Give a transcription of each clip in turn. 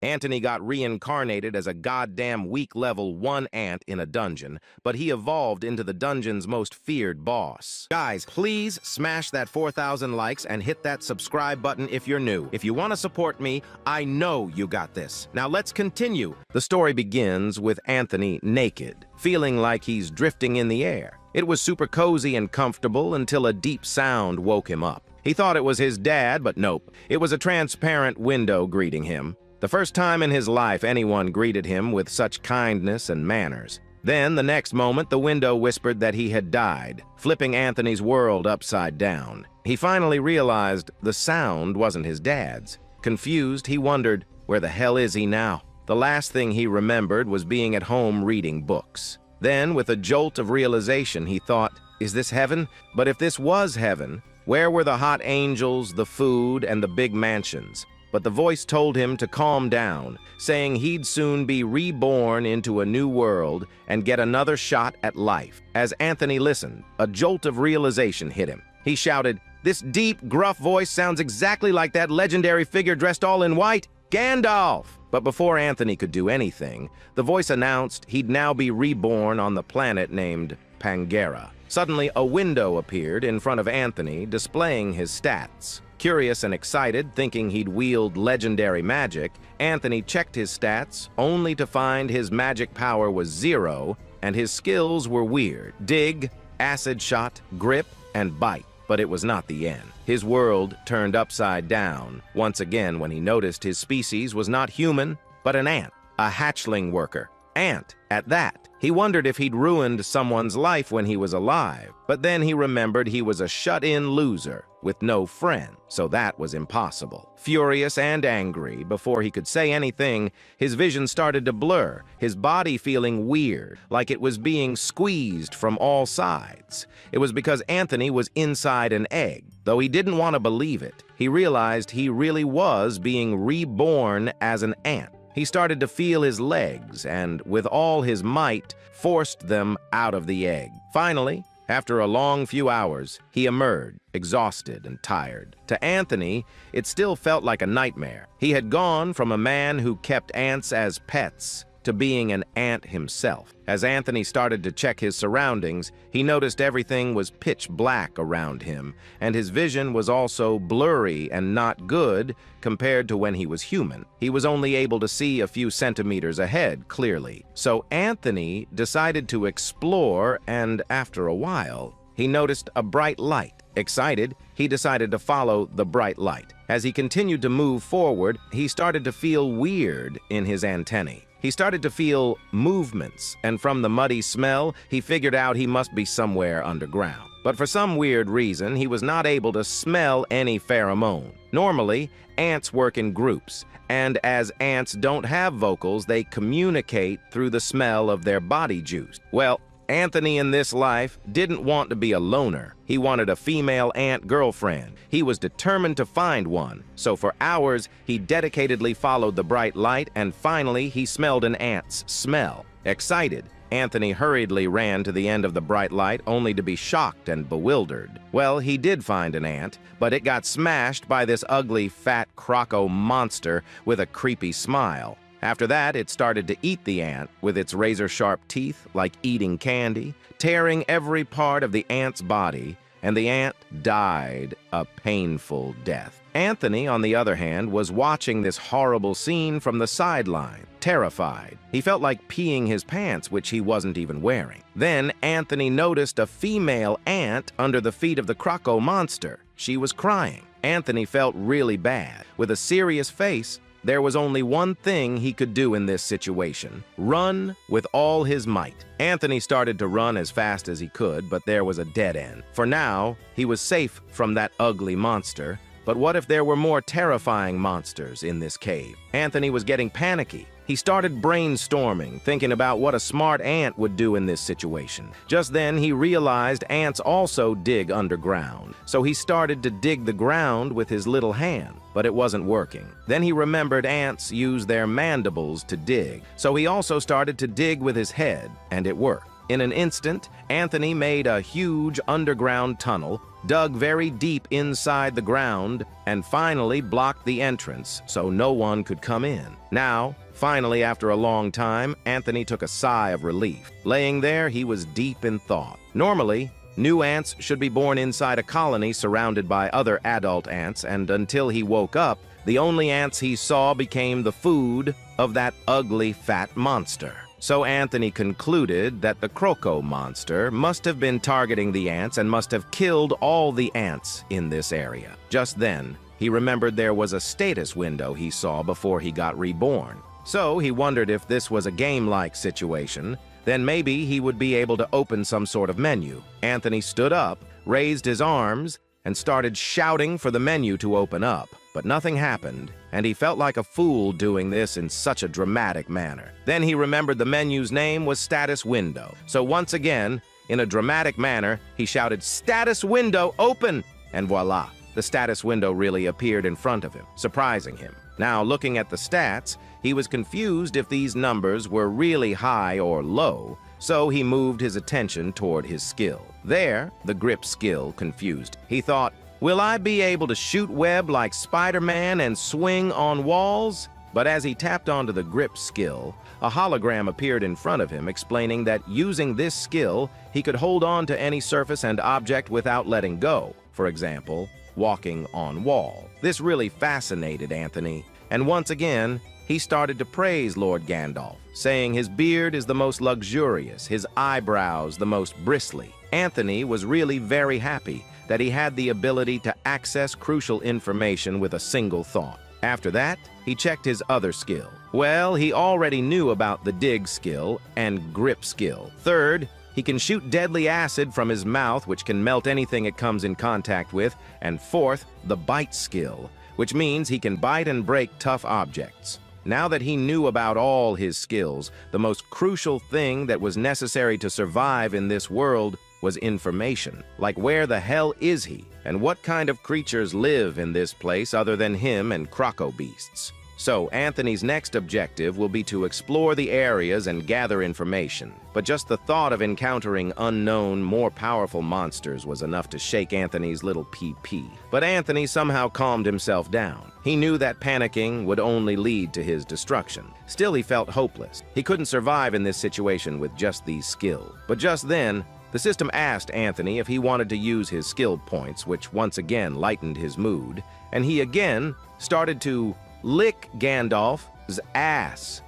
Anthony got reincarnated as a goddamn weak level 1 ant in a dungeon, but he evolved into the dungeon's most feared boss. Guys, please smash that 4,000 likes and hit that subscribe button if you're new. If you want to support me, I know you got this. Now let's continue. The story begins with Anthony naked, feeling like he's drifting in the air. It was super cozy and comfortable until a deep sound woke him up. He thought it was his dad, but nope. It was a transparent window greeting him. The first time in his life anyone greeted him with such kindness and manners. Then, the next moment, the window whispered that he had died, flipping Anthony's world upside down. He finally realized the sound wasn't his dad's. Confused, he wondered, where the hell is he now? The last thing he remembered was being at home reading books. Then, with a jolt of realization, he thought, is this heaven? But if this was heaven, where were the hot angels, the food, and the big mansions? But the voice told him to calm down, saying he'd soon be reborn into a new world and get another shot at life. As Anthony listened, a jolt of realization hit him. He shouted, "This deep, gruff voice sounds exactly like that legendary figure dressed all in white, Gandalf!" But before Anthony could do anything, the voice announced he'd now be reborn on the planet named Pangera. Suddenly, a window appeared in front of Anthony, displaying his stats. Curious and excited, thinking he'd wield legendary magic, Anthony checked his stats, only to find his magic power was 0, and his skills were weird. Dig, acid shot, grip, and bite. But it was not the end. His world turned upside down, once again when he noticed his species was not human, but an ant, a hatchling worker. Ant, at that. He wondered if he'd ruined someone's life when he was alive, but then he remembered he was a shut-in loser with no friend, so that was impossible. Furious and angry, before he could say anything, his vision started to blur, his body feeling weird, like it was being squeezed from all sides. It was because Anthony was inside an egg. Though he didn't want to believe it, he realized he really was being reborn as an ant. He started to feel his legs and, with all his might, forced them out of the egg. Finally, after a long few hours, he emerged, exhausted and tired. To Anthony, it still felt like a nightmare. He had gone from a man who kept ants as pets to being an ant himself. As Anthony started to check his surroundings, he noticed everything was pitch black around him, and his vision was also blurry and not good compared to when he was human. He was only able to see a few centimeters ahead clearly. So Anthony decided to explore, and after a while, he noticed a bright light. Excited, he decided to follow the bright light. As he continued to move forward, he started to feel weird in his antennae. He started to feel movements, and from the muddy smell, he figured out he must be somewhere underground. But for some weird reason, he was not able to smell any pheromone. Normally, ants work in groups, and as ants don't have vocals, they communicate through the smell of their body juice. Well, Anthony in this life didn't want to be a loner. He wanted a female ant girlfriend. He was determined to find one. So for hours, he dedicatedly followed the bright light, and finally he smelled an ant's smell. Excited, Anthony hurriedly ran to the end of the bright light, only to be shocked and bewildered. Well, he did find an ant, but it got smashed by this ugly, fat croco monster with a creepy smile. After that, it started to eat the ant with its razor-sharp teeth like eating candy, tearing every part of the ant's body, and the ant died a painful death. Anthony, on the other hand, was watching this horrible scene from the sideline, terrified. He felt like peeing his pants, which he wasn't even wearing. Then Anthony noticed a female ant under the feet of the croco monster. She was crying. Anthony felt really bad. With a serious face, there was only one thing he could do in this situation: run with all his might. Anthony started to run as fast as he could, but there was a dead end. For now, he was safe from that ugly monster, but what if there were more terrifying monsters in this cave? Anthony was getting panicky. He started brainstorming, thinking about what a smart ant would do in this situation. Just then, he realized ants also dig underground, so he started to dig the ground with his little hand, but it wasn't working. Then he remembered ants use their mandibles to dig, so he also started to dig with his head, and it worked. In an instant, Anthony made a huge underground tunnel, dug very deep inside the ground, and finally blocked the entrance so no one could come in. Now, finally, after a long time, Anthony took a sigh of relief. Laying there, he was deep in thought. Normally, new ants should be born inside a colony surrounded by other adult ants, and until he woke up, the only ants he saw became the food of that ugly fat monster. So Anthony concluded that the Croco monster must have been targeting the ants and must have killed all the ants in this area. Just then, he remembered there was a status window he saw before he got reborn. So he wondered if this was a game-like situation, then maybe he would be able to open some sort of menu. Anthony stood up, raised his arms, and started shouting for the menu to open up. But nothing happened, and he felt like a fool doing this in such a dramatic manner. Then he remembered the menu's name was Status Window. So once again, in a dramatic manner, he shouted, "Status Window, open!" And voila, the status window really appeared in front of him, surprising him. Now, looking at the stats, he was confused if these numbers were really high or low, so he moved his attention toward his skill. There, the grip skill confused. He thought, "Will I be able to shoot web like Spider-Man and swing on walls?" But as he tapped onto the grip skill, a hologram appeared in front of him explaining that using this skill, he could hold on to any surface and object without letting go. For example, walking on wall. This really fascinated Anthony, and once again, he started to praise Lord Gandalf, saying his beard is the most luxurious, his eyebrows the most bristly. Anthony was really very happy that he had the ability to access crucial information with a single thought. After that, he checked his other skill. Well, he already knew about the dig skill and grip skill. Third, he can shoot deadly acid from his mouth, which can melt anything it comes in contact with. And fourth, the bite skill, which means he can bite and break tough objects. Now that he knew about all his skills, the most crucial thing that was necessary to survive in this world was information. Like, where the hell is he? And what kind of creatures live in this place other than him and croco beasts? So Anthony's next objective will be to explore the areas and gather information. But just the thought of encountering unknown, more powerful monsters was enough to shake Anthony's little PP. But Anthony somehow calmed himself down. He knew that panicking would only lead to his destruction. Still, he felt hopeless. He couldn't survive in this situation with just these skills. But just then, the system asked Anthony if he wanted to use his skill points, which once again lightened his mood, and he again started to lick Gandalf's ass.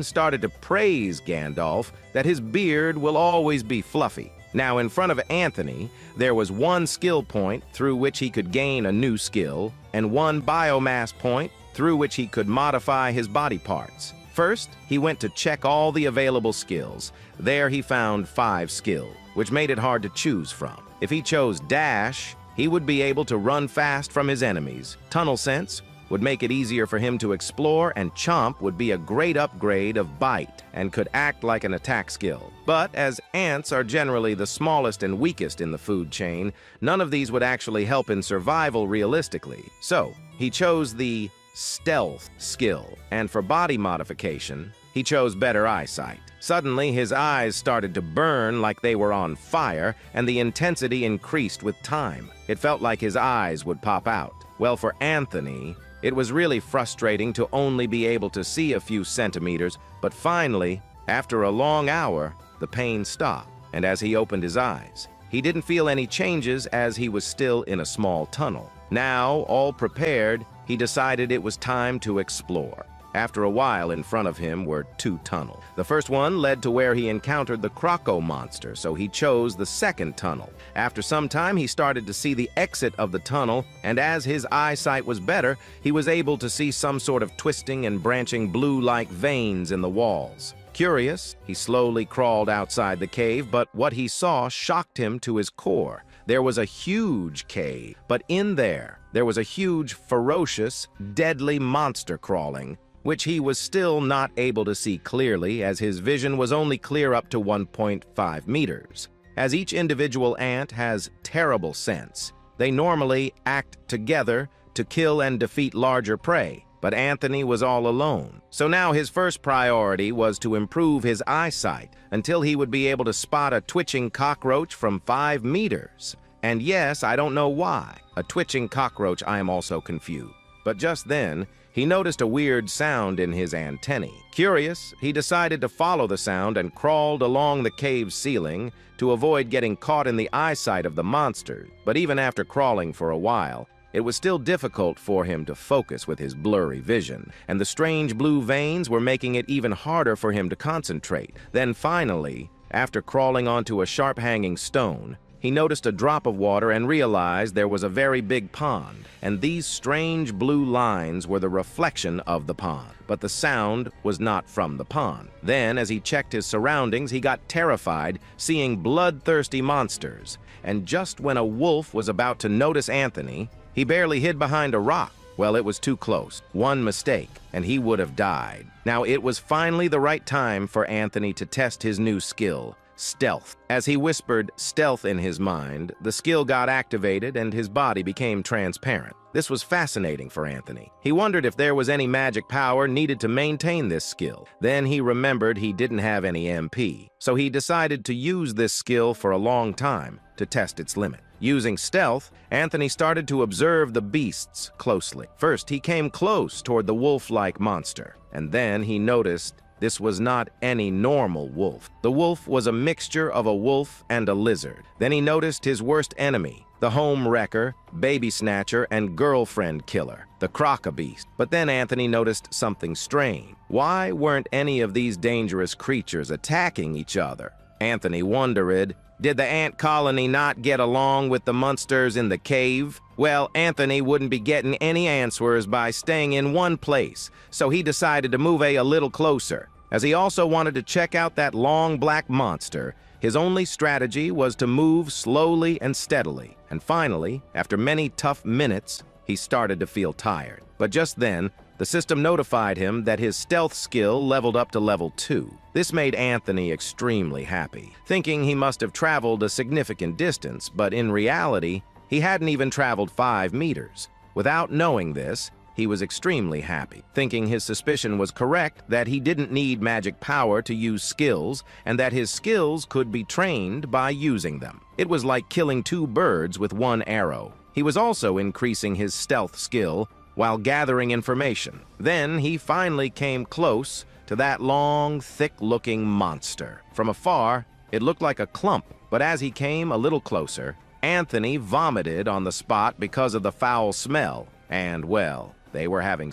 Started to praise Gandalf that his beard will always be fluffy. Now, in front of Anthony, there was one skill point through which he could gain a new skill, and one biomass point through which he could modify his body parts. First, he went to check all the available skills. There he found 5 skills, which made it hard to choose from. If he chose Dash, he would be able to run fast from his enemies. Tunnel Sense would make it easier for him to explore, and Chomp would be a great upgrade of Bite and could act like an attack skill. But as ants are generally the smallest and weakest in the food chain, none of these would actually help in survival realistically. So he chose the Stealth skill, and for body modification, he chose better eyesight. Suddenly, his eyes started to burn like they were on fire, and the intensity increased with time. It felt like his eyes would pop out. Well, for Anthony, it was really frustrating to only be able to see a few centimeters, but finally, after a long hour, the pain stopped, and as he opened his eyes, he didn't feel any changes as he was still in a small tunnel. Now, all prepared, he decided it was time to explore. After a while, in front of him were 2 tunnels. The first one led to where he encountered the Croco monster, so he chose the second tunnel. After some time, he started to see the exit of the tunnel, and as his eyesight was better, he was able to see some sort of twisting and branching blue-like veins in the walls. Curious, he slowly crawled outside the cave, but what he saw shocked him to his core. There was a huge cave, but in there was a huge, ferocious, deadly monster crawling, which he was still not able to see clearly as his vision was only clear up to 1.5 meters. As each individual ant has terrible sense, they normally act together to kill and defeat larger prey. but Anthony was all alone. So now his first priority was to improve his eyesight until he would be able to spot a twitching cockroach from 5 meters. And yes, I don't know why. A twitching cockroach, I am also confused. But just then, he noticed a weird sound in his antennae. Curious, he decided to follow the sound and crawled along the cave's ceiling to avoid getting caught in the eyesight of the monster. But even after crawling for a while, it was still difficult for him to focus with his blurry vision, and the strange blue veins were making it even harder for him to concentrate. Then finally, after crawling onto a sharp-hanging stone, he noticed a drop of water and realized there was a very big pond, and these strange blue lines were the reflection of the pond. But the sound was not from the pond. Then, as he checked his surroundings, he got terrified, seeing bloodthirsty monsters. And just when a wolf was about to notice Anthony, he barely hid behind a rock. Well, it was too close. One mistake, and he would have died. Now, it was finally the right time for Anthony to test his new skill, stealth. As he whispered stealth in his mind, the skill got activated and his body became transparent. This was fascinating for Anthony. He wondered if there was any magic power needed to maintain this skill. Then he remembered he didn't have any MP, so he decided to use this skill for a long time to test its limit. Using stealth, Anthony started to observe the beasts closely. First, he came close toward the wolf-like monster, and then he noticed this was not any normal wolf. The wolf was a mixture of a wolf and a lizard. Then he noticed his worst enemy, the home wrecker, baby snatcher, and girlfriend killer, the crocobeast. But then Anthony noticed something strange. Why weren't any of these dangerous creatures attacking each other? Anthony wondered, did the ant colony not get along with the monsters in the cave? Well, Anthony wouldn't be getting any answers by staying in one place, so he decided to move a little closer. As he also wanted to check out that long black monster, his only strategy was to move slowly and steadily. And finally, after many tough minutes, he started to feel tired. But just then, the system notified him that his stealth skill leveled up to level 2. This made Anthony extremely happy, thinking he must have traveled a significant distance, but in reality, he hadn't even traveled 5 meters. Without knowing this, he was extremely happy, thinking his suspicion was correct that he didn't need magic power to use skills, and that his skills could be trained by using them. It was like killing 2 birds with 1 arrow. He was also increasing his stealth skill while gathering information. Then he finally came close to that long, thick-looking monster. From afar, it looked like a clump, but as he came a little closer, Anthony vomited on the spot because of the foul smell, and, well, they were having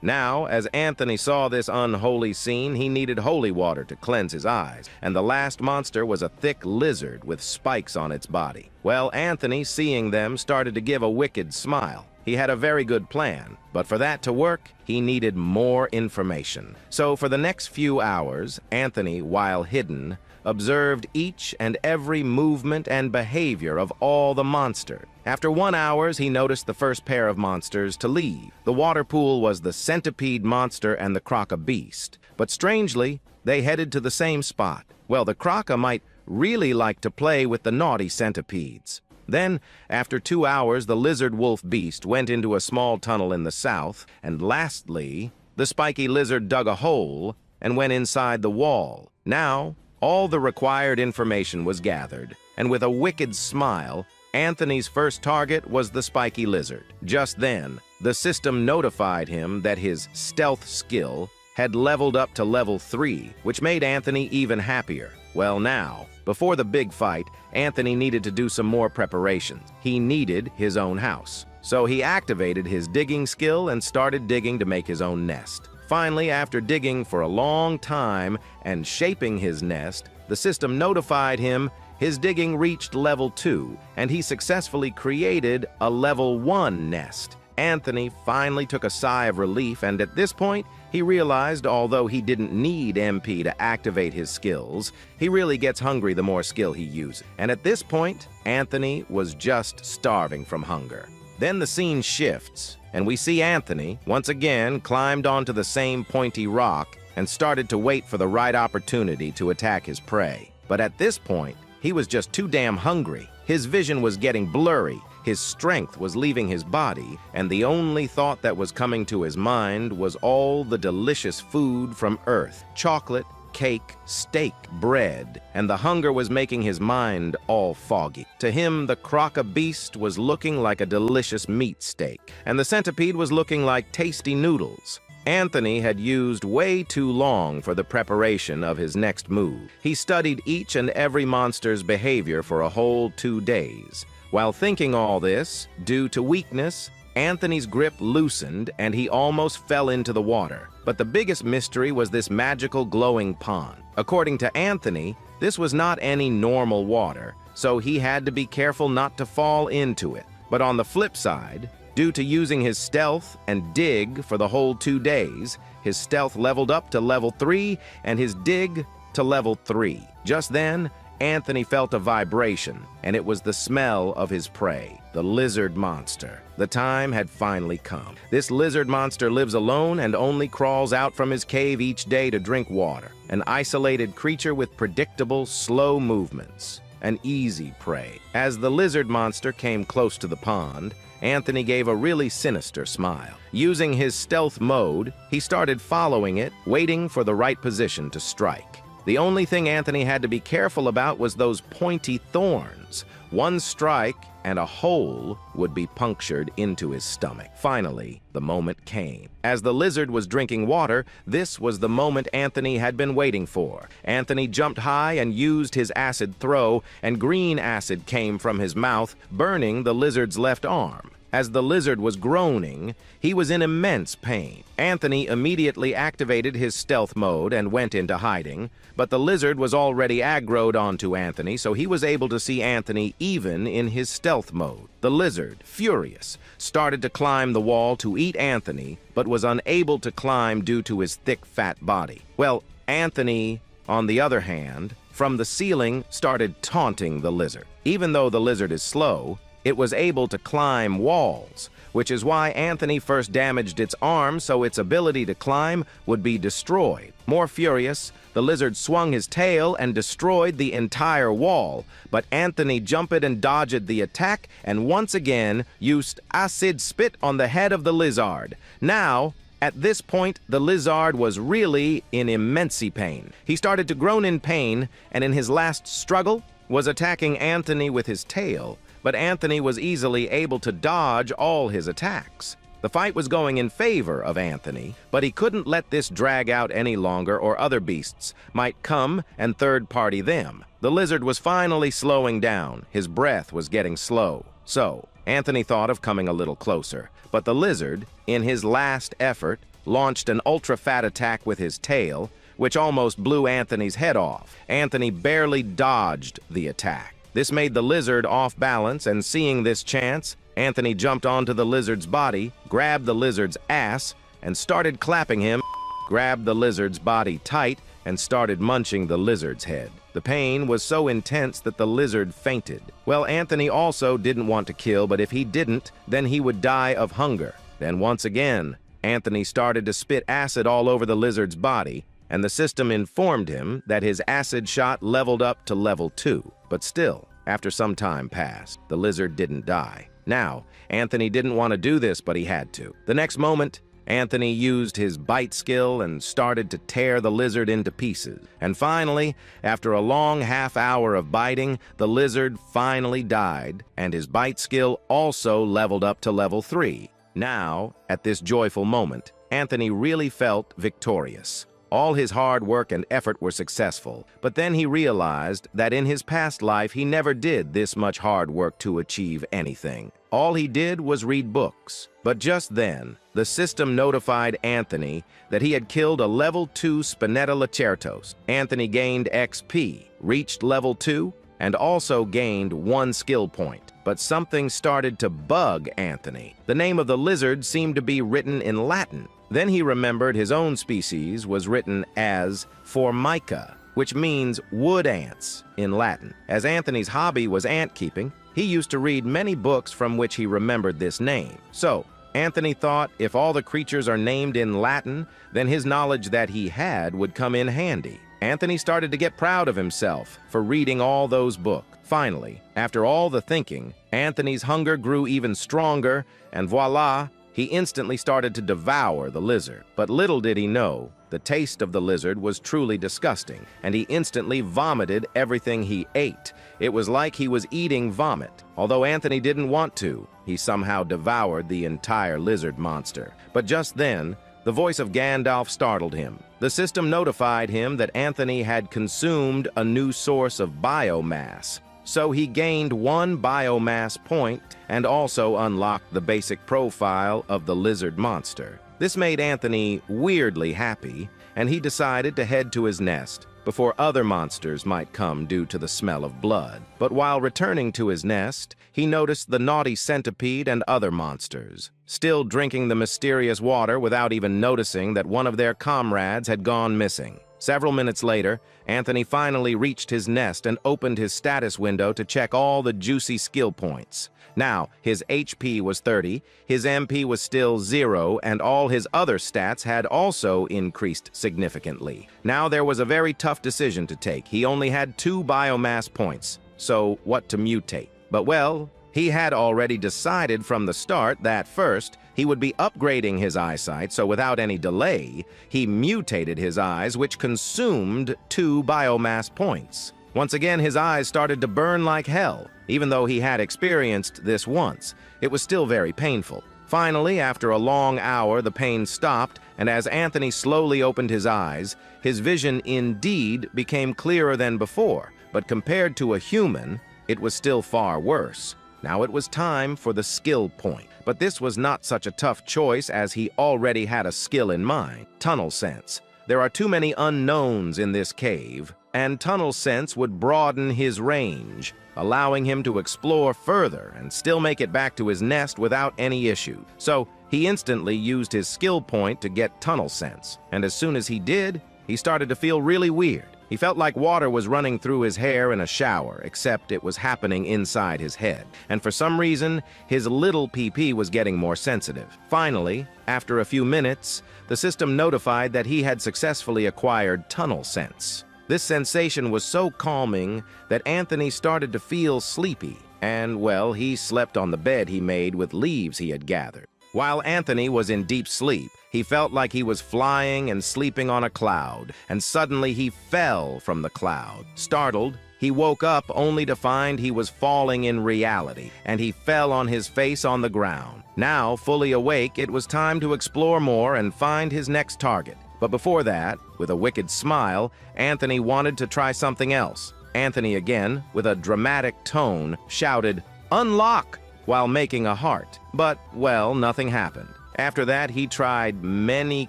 Now, as Anthony saw this unholy scene, he needed holy water to cleanse his eyes, and the last monster was a thick lizard with spikes on its body. Well, Anthony, seeing them, started to give a wicked smile. He had a very good plan, but for that to work, he needed more information. So for the next few hours, Anthony, while hidden, observed each and every movement and behavior of all the monsters. After 1 hour, he noticed the first pair of monsters to leave. The water pool was the centipede monster and the crocobeast. But strangely, they headed to the same spot. Well, the croca might really like to play with the naughty centipedes. Then, after 2 hours, the lizard wolf beast went into a small tunnel in the south, and lastly, the spiky lizard dug a hole and went inside the wall. Now, all the required information was gathered, and with a wicked smile, Anthony's first target was the spiky lizard. Just then, the system notified him that his stealth skill had leveled up to level 3, which made Anthony even happier. Well now, before the big fight, Anthony needed to do some more preparations. He needed his own house. So he activated his digging skill and started digging to make his own nest. Finally, after digging for a long time and shaping his nest, the system notified him his digging reached level 2, and he successfully created a level 1 nest. Anthony finally took a sigh of relief, and at this point, he realized although he didn't need MP to activate his skills, he really gets hungry the more skill he uses. And at this point, Anthony was just starving from hunger. Then the scene shifts, and we see Anthony, once again, climbed onto the same pointy rock and started to wait for the right opportunity to attack his prey. But at this point, he was just too damn hungry. His vision was getting blurry. His strength was leaving his body, and the only thought that was coming to his mind was all the delicious food from Earth: chocolate, cake, steak, bread, and the hunger was making his mind all foggy. To him, the croca-beast was looking like a delicious meat steak, and the centipede was looking like tasty noodles. Anthony had used way too long for the preparation of his next move. He studied each and every monster's behavior for a whole 2 days. While thinking all this, due to weakness, Anthony's grip loosened and he almost fell into the water. But the biggest mystery was this magical glowing pond. According to Anthony, this was not any normal water, so he had to be careful not to fall into it. But on the flip side, due to using his stealth and dig for the whole 2 days, his stealth leveled up to level 3 and his dig to level 3. Just then, Anthony felt a vibration, and it was the smell of his prey, the lizard monster. The time had finally come. This lizard monster lives alone and only crawls out from his cave each day to drink water. An isolated creature with predictable, slow movements. An easy prey. As the lizard monster came close to the pond, Anthony gave a really sinister smile. Using his stealth mode, he started following it, waiting for the right position to strike. The only thing Anthony had to be careful about was those pointy thorns. One strike and a hole would be punctured into his stomach. Finally, the moment came. As the lizard was drinking water, this was the moment Anthony had been waiting for. Anthony jumped high and used his acid throw, and green acid came from his mouth, burning the lizard's left arm. As the lizard was groaning, he was in immense pain. Anthony immediately activated his stealth mode and went into hiding, but the lizard was already aggroed onto Anthony, so he was able to see Anthony even in his stealth mode. The lizard, furious, started to climb the wall to eat Anthony, but was unable to climb due to his thick, fat body. Well, Anthony, on the other hand, from the ceiling started taunting the lizard. Even though the lizard is slow, it was able to climb walls, which is why Anthony first damaged its arm so its ability to climb would be destroyed. More furious, the lizard swung his tail and destroyed the entire wall, but Anthony jumped and dodged the attack and once again used acid spit on the head of the lizard. Now, at this point, the lizard was really in immense pain. He started to groan in pain and in his last struggle was attacking Anthony with his tail. But Anthony was easily able to dodge all his attacks. The fight was going in favor of Anthony, but he couldn't let this drag out any longer or other beasts might come and third-party them. The lizard was finally slowing down. His breath was getting slow. So, Anthony thought of coming a little closer, but the lizard, in his last effort, launched an ultra-fat attack with his tail, which almost blew Anthony's head off. Anthony barely dodged the attack. This made the lizard off balance, and seeing this chance, Anthony jumped onto the lizard's body, grabbed the lizard's ass, and started clapping him, grabbed the lizard's body tight, and started munching the lizard's head. The pain was so intense that the lizard fainted. Well, Anthony also didn't want to kill, but if he didn't, then he would die of hunger. Then once again, Anthony started to spit acid all over the lizard's body, and the system informed him that his acid shot leveled up to level 2. But still, after some time passed, the lizard didn't die. Now, Anthony didn't want to do this, but he had to. The next moment, Anthony used his bite skill and started to tear the lizard into pieces. And finally, after a long half-hour of biting, the lizard finally died, and his bite skill also leveled up to level 3. Now, at this joyful moment, Anthony really felt victorious. All his hard work and effort were successful, but then he realized that in his past life he never did this much hard work to achieve anything. All he did was read books. But just then, the system notified Anthony that he had killed a level 2 Spinetta Lacertos. Anthony gained XP, reached level 2, and also gained 1 skill point. But something started to bug Anthony. The name of the lizard seemed to be written in Latin. Then he remembered his own species was written as Formica, which means wood ants in Latin. As Anthony's hobby was ant keeping, he used to read many books from which he remembered this name. So, Anthony thought if all the creatures are named in Latin, then his knowledge that he had would come in handy. Anthony started to get proud of himself for reading all those books. Finally, after all the thinking, Anthony's hunger grew even stronger, and voila, he instantly started to devour the lizard. But little did he know, the taste of the lizard was truly disgusting, and he instantly vomited everything he ate. It was like he was eating vomit. Although Anthony didn't want to, he somehow devoured the entire lizard monster. But just then, the voice of Gandalf startled him. The system notified him that Anthony had consumed a new source of biomass. So he gained 1 biomass point and also unlocked the basic profile of the lizard monster. This made Anthony weirdly happy, and he decided to head to his nest before other monsters might come due to the smell of blood. But while returning to his nest, he noticed the naughty centipede and other monsters, still drinking the mysterious water without even noticing that one of their comrades had gone missing. Several minutes later, Anthony finally reached his nest and opened his status window to check all the juicy skill points. Now, his HP was 30, his MP was still 0, and all his other stats had also increased significantly. Now there was a very tough decision to take. He only had 2 biomass points, so what to mutate? But well, he had already decided from the start that first, he would be upgrading his eyesight, so without any delay, he mutated his eyes, which consumed 2 biomass points. Once again, his eyes started to burn like hell. Even though he had experienced this once, it was still very painful. Finally, after a long hour, the pain stopped, and as Anthony slowly opened his eyes, his vision indeed became clearer than before, but compared to a human, it was still far worse. Now it was time for the skill point. But this was not such a tough choice as he already had a skill in mind, tunnel sense. There are too many unknowns in this cave, and tunnel sense would broaden his range, allowing him to explore further and still make it back to his nest without any issue. So he instantly used his skill point to get tunnel sense, and as soon as he did, he started to feel really weird. He felt like water was running through his hair in a shower, except it was happening inside his head. And for some reason, his little PP was getting more sensitive. Finally, after a few minutes, the system notified that he had successfully acquired tunnel sense. This sensation was so calming that Anthony started to feel sleepy, and, well, he slept on the bed he made with leaves he had gathered. While Anthony was in deep sleep, he felt like he was flying and sleeping on a cloud, and suddenly he fell from the cloud. Startled, he woke up only to find he was falling in reality, and he fell on his face on the ground. Now, fully awake, it was time to explore more and find his next target. But before that, with a wicked smile, Anthony wanted to try something else. Anthony again, with a dramatic tone, shouted, "Unlock!" while making a heart. But, well, nothing happened. After that, he tried many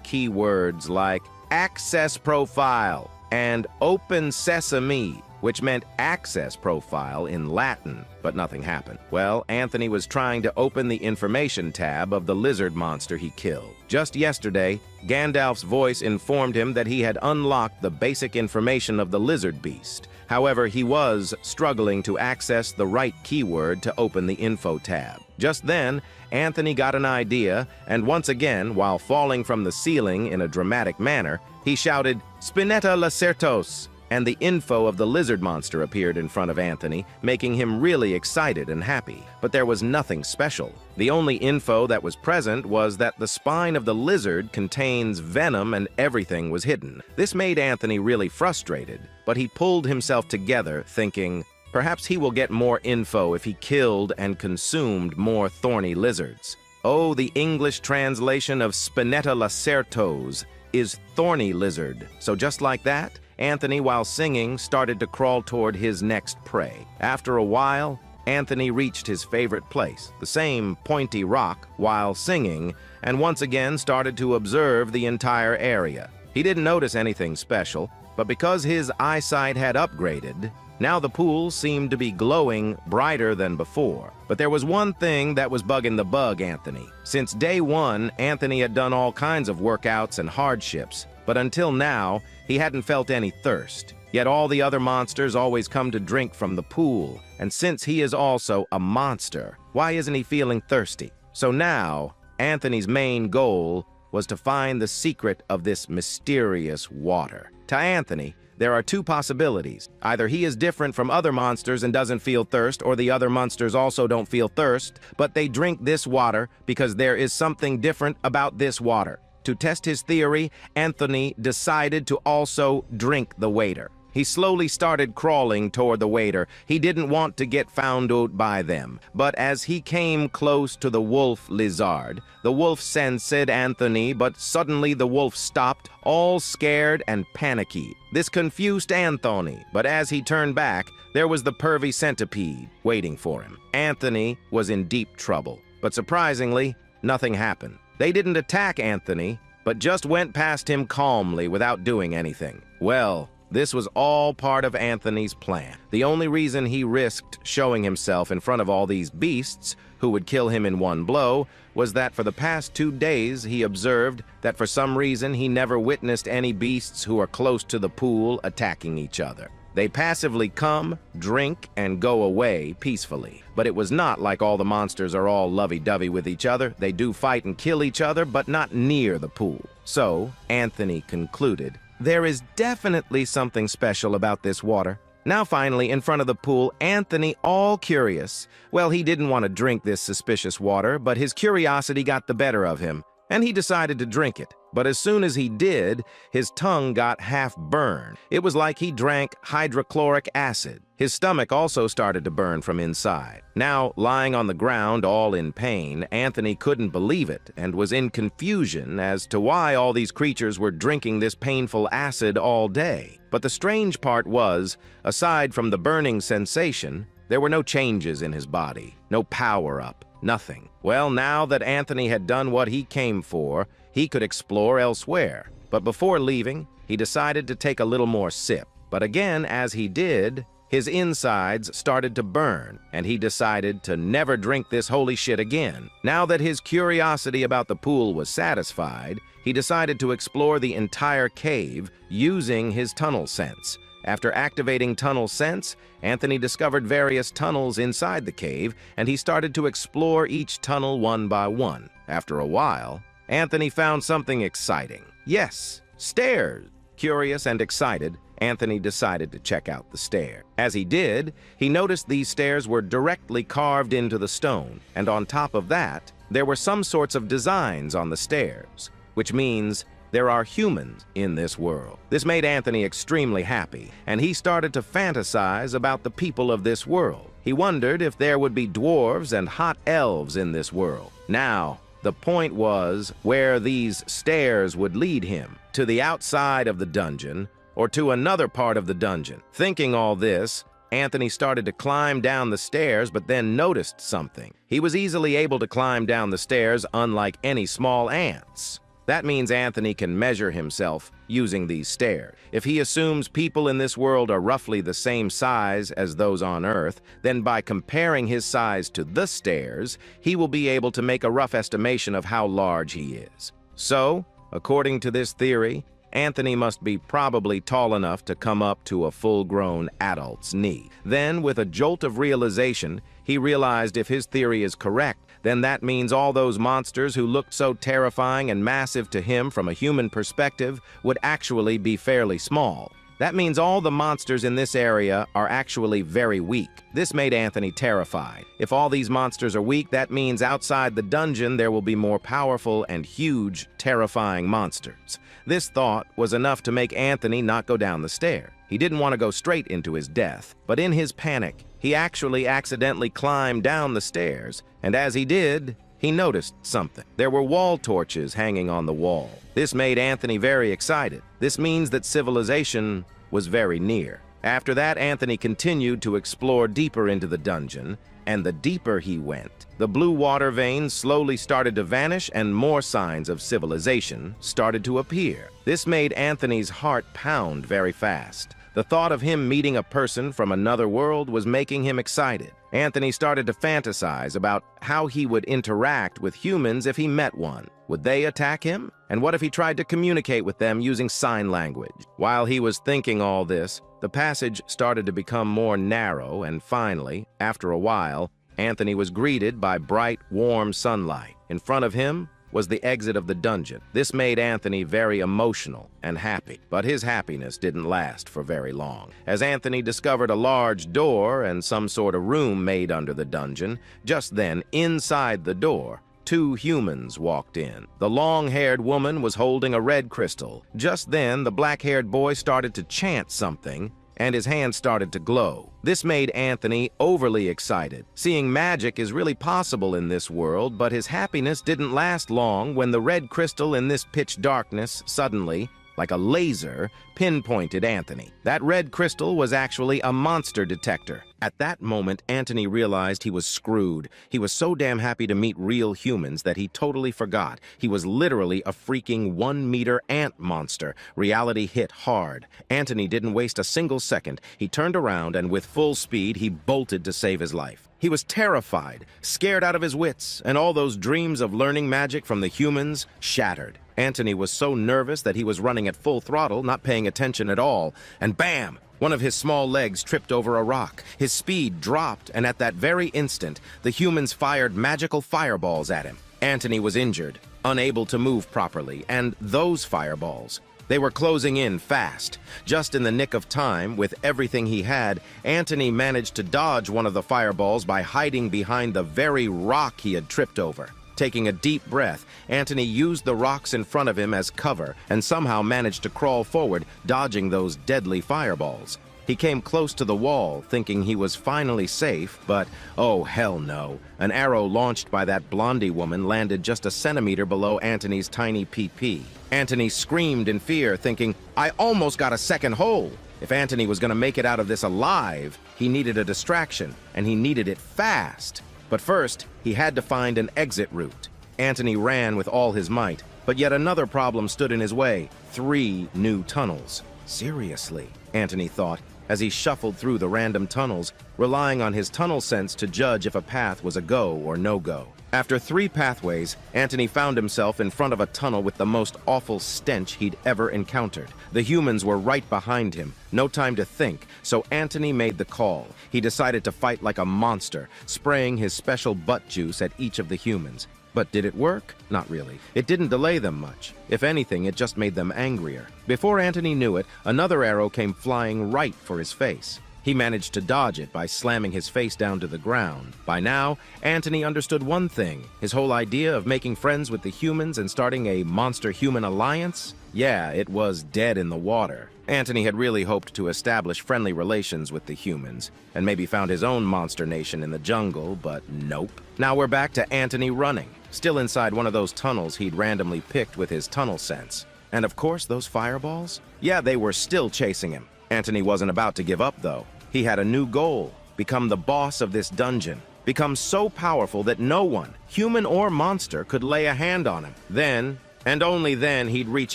keywords like access profile and open sesame, which meant access profile in Latin, but nothing happened. Well, Anthony was trying to open the information tab of the lizard monster he killed. Just yesterday, Gandalf's voice informed him that he had unlocked the basic information of the lizard beast. However, he was struggling to access the right keyword to open the info tab. Just then, Anthony got an idea, and once again, while falling from the ceiling in a dramatic manner, he shouted, "Spinetta Lacertos!" and the info of the lizard monster appeared in front of Anthony, making him really excited and happy. But there was nothing special. The only info that was present was that the spine of the lizard contains venom and everything was hidden. This made Anthony really frustrated, but he pulled himself together, thinking, perhaps he will get more info if he killed and consumed more thorny lizards. Oh, the English translation of Spinetta Lacertos is thorny lizard. So just like that, Anthony, while singing, started to crawl toward his next prey. After a while, Anthony reached his favorite place, the same pointy rock, while singing, and once again started to observe the entire area. He didn't notice anything special, but because his eyesight had upgraded, now the pool seemed to be glowing brighter than before. But there was one thing that was bugging the bug Anthony. Since day one, Anthony had done all kinds of workouts and hardships, but until now, he hadn't felt any thirst. Yet all the other monsters always come to drink from the pool, and since he is also a monster, why isn't he feeling thirsty? So now, Anthony's main goal was to find the secret of this mysterious water. To Anthony, There are two possibilities. Either he is different from other monsters and doesn't feel thirst, or the other monsters also don't feel thirst, but they drink this water because there is something different about this water. To test his theory, Anthony decided to also drink the waiter. He slowly started crawling toward the waiter. He didn't want to get found out by them. But as he came close to the wolf lizard, the wolf sensed Anthony, but suddenly the wolf stopped, all scared and panicky. This confused Anthony, but as he turned back, there was the pervy centipede waiting for him. Anthony was in deep trouble, but surprisingly, nothing happened. They didn't attack Anthony, but just went past him calmly without doing anything. Well, this was all part of Anthony's plan. The only reason he risked showing himself in front of all these beasts, who would kill him in one blow, was that for the past 2 days he observed that for some reason he never witnessed any beasts who are close to the pool attacking each other. They passively come, drink, and go away peacefully. But it was not like all the monsters are all lovey-dovey with each other. They do fight and kill each other, but not near the pool. So, Anthony concluded, there is definitely something special about this water. Now finally, in front of the pool, Anthony, all curious. Well, he didn't want to drink this suspicious water, but his curiosity got the better of him, and he decided to drink it. But as soon as he did, his tongue got half burned. It was like he drank hydrochloric acid. His stomach also started to burn from inside. Now, lying on the ground, all in pain, Anthony couldn't believe it and was in confusion as to why all these creatures were drinking this painful acid all day. But the strange part was, aside from the burning sensation, there were no changes in his body, no power-up, nothing. Well, now that Anthony had done what he came for, he could explore elsewhere. But before leaving, he decided to take a little more sip. But again, as he did, his insides started to burn, and he decided to never drink this holy shit again. Now that his curiosity about the pool was satisfied, he decided to explore the entire cave using his tunnel sense. After activating tunnel sense, Anthony discovered various tunnels inside the cave, and he started to explore each tunnel one by one. After a while, Anthony found something exciting. Yes, stairs. Curious and excited, Anthony decided to check out the stair. As he did, he noticed these stairs were directly carved into the stone, and on top of that, there were some sorts of designs on the stairs, which means there are humans in this world. This made Anthony extremely happy, and he started to fantasize about the people of this world. He wondered if there would be dwarves and hot elves in this world. Now, the point was where these stairs would lead him, to the outside of the dungeon, or to another part of the dungeon. Thinking all this, Anthony started to climb down the stairs, but then noticed something. He was easily able to climb down the stairs, unlike any small ants. That means Anthony can measure himself using these stairs. If he assumes people in this world are roughly the same size as those on Earth, then by comparing his size to the stairs, he will be able to make a rough estimation of how large he is. So, according to this theory, Anthony must be probably tall enough to come up to a full-grown adult's knee. Then, with a jolt of realization, he realized if his theory is correct, then that means all those monsters who looked so terrifying and massive to him from a human perspective would actually be fairly small. That means all the monsters in this area are actually very weak. This made Anthony terrified. If all these monsters are weak, that means outside the dungeon there will be more powerful and huge, terrifying monsters. This thought was enough to make Anthony not go down the stair. He didn't want to go straight into his death, but in his panic, he actually accidentally climbed down the stairs, and as he did, he noticed something. There were wall torches hanging on the wall. This made Anthony very excited. This means that civilization was very near. After that, Anthony continued to explore deeper into the dungeon, and the deeper he went, the blue water veins slowly started to vanish and more signs of civilization started to appear. This made Anthony's heart pound very fast. The thought of him meeting a person from another world was making him excited. Anthony started to fantasize about how he would interact with humans if he met one. Would they attack him? And what if he tried to communicate with them using sign language? While he was thinking all this, the passage started to become more narrow, and finally, after a while, Anthony was greeted by bright, warm sunlight. In front of him was the exit of the dungeon. This made Anthony very emotional and happy, but his happiness didn't last for very long. As Anthony discovered a large door and some sort of room made under the dungeon, just then, inside the door, two humans walked in. The long-haired woman was holding a red crystal. Just then, the black-haired boy started to chant something, and his hand started to glow. This made Anthony overly excited. Seeing magic is really possible in this world, but his happiness didn't last long when the red crystal in this pitch darkness suddenly, like a laser, pinpointed Anthony. That red crystal was actually a monster detector. At that moment, Anthony realized he was screwed. He was so damn happy to meet real humans that he totally forgot. He was literally a freaking 1-meter ant monster. Reality hit hard. Anthony didn't waste a single second. He turned around and with full speed, he bolted to save his life. He was terrified, scared out of his wits, and all those dreams of learning magic from the humans shattered. Anthony was so nervous that he was running at full throttle, not paying attention at all, and bam! One of his small legs tripped over a rock. His speed dropped, and at that very instant, the humans fired magical fireballs at him. Anthony was injured, unable to move properly, and those fireballs, they were closing in fast. Just in the nick of time, with everything he had, Anthony managed to dodge one of the fireballs by hiding behind the very rock he had tripped over. Taking a deep breath, Anthony used the rocks in front of him as cover and somehow managed to crawl forward, dodging those deadly fireballs. He came close to the wall, thinking he was finally safe, but oh hell no. An arrow launched by that blondie woman landed just a centimeter below Anthony's tiny PP. Anthony screamed in fear, thinking, I almost got a second hole. If Anthony was going to make it out of this alive, he needed a distraction, and he needed it fast. But first, he had to find an exit route. Anthony ran with all his might, but yet another problem stood in his way. 3 new tunnels. Seriously, Anthony thought, as he shuffled through the random tunnels, relying on his tunnel sense to judge if a path was a go or no-go. After 3 pathways, Anthony found himself in front of a tunnel with the most awful stench he'd ever encountered. The humans were right behind him. No time to think, so Anthony made the call. He decided to fight like a monster, spraying his special butt juice at each of the humans. But did it work? Not really. It didn't delay them much. If anything, it just made them angrier. Before Anthony knew it, another arrow came flying right for his face. He managed to dodge it by slamming his face down to the ground. By now, Anthony understood one thing. His whole idea of making friends with the humans and starting a monster-human alliance? Yeah, it was dead in the water. Anthony had really hoped to establish friendly relations with the humans, and maybe found his own monster nation in the jungle, but nope. Now we're back to Anthony running, still inside one of those tunnels he'd randomly picked with his tunnel sense. And of course, those fireballs? Yeah, they were still chasing him. Anthony wasn't about to give up, though. He had a new goal: become the boss of this dungeon. Become so powerful that no one, human or monster, could lay a hand on him. Then, and only then, he'd reach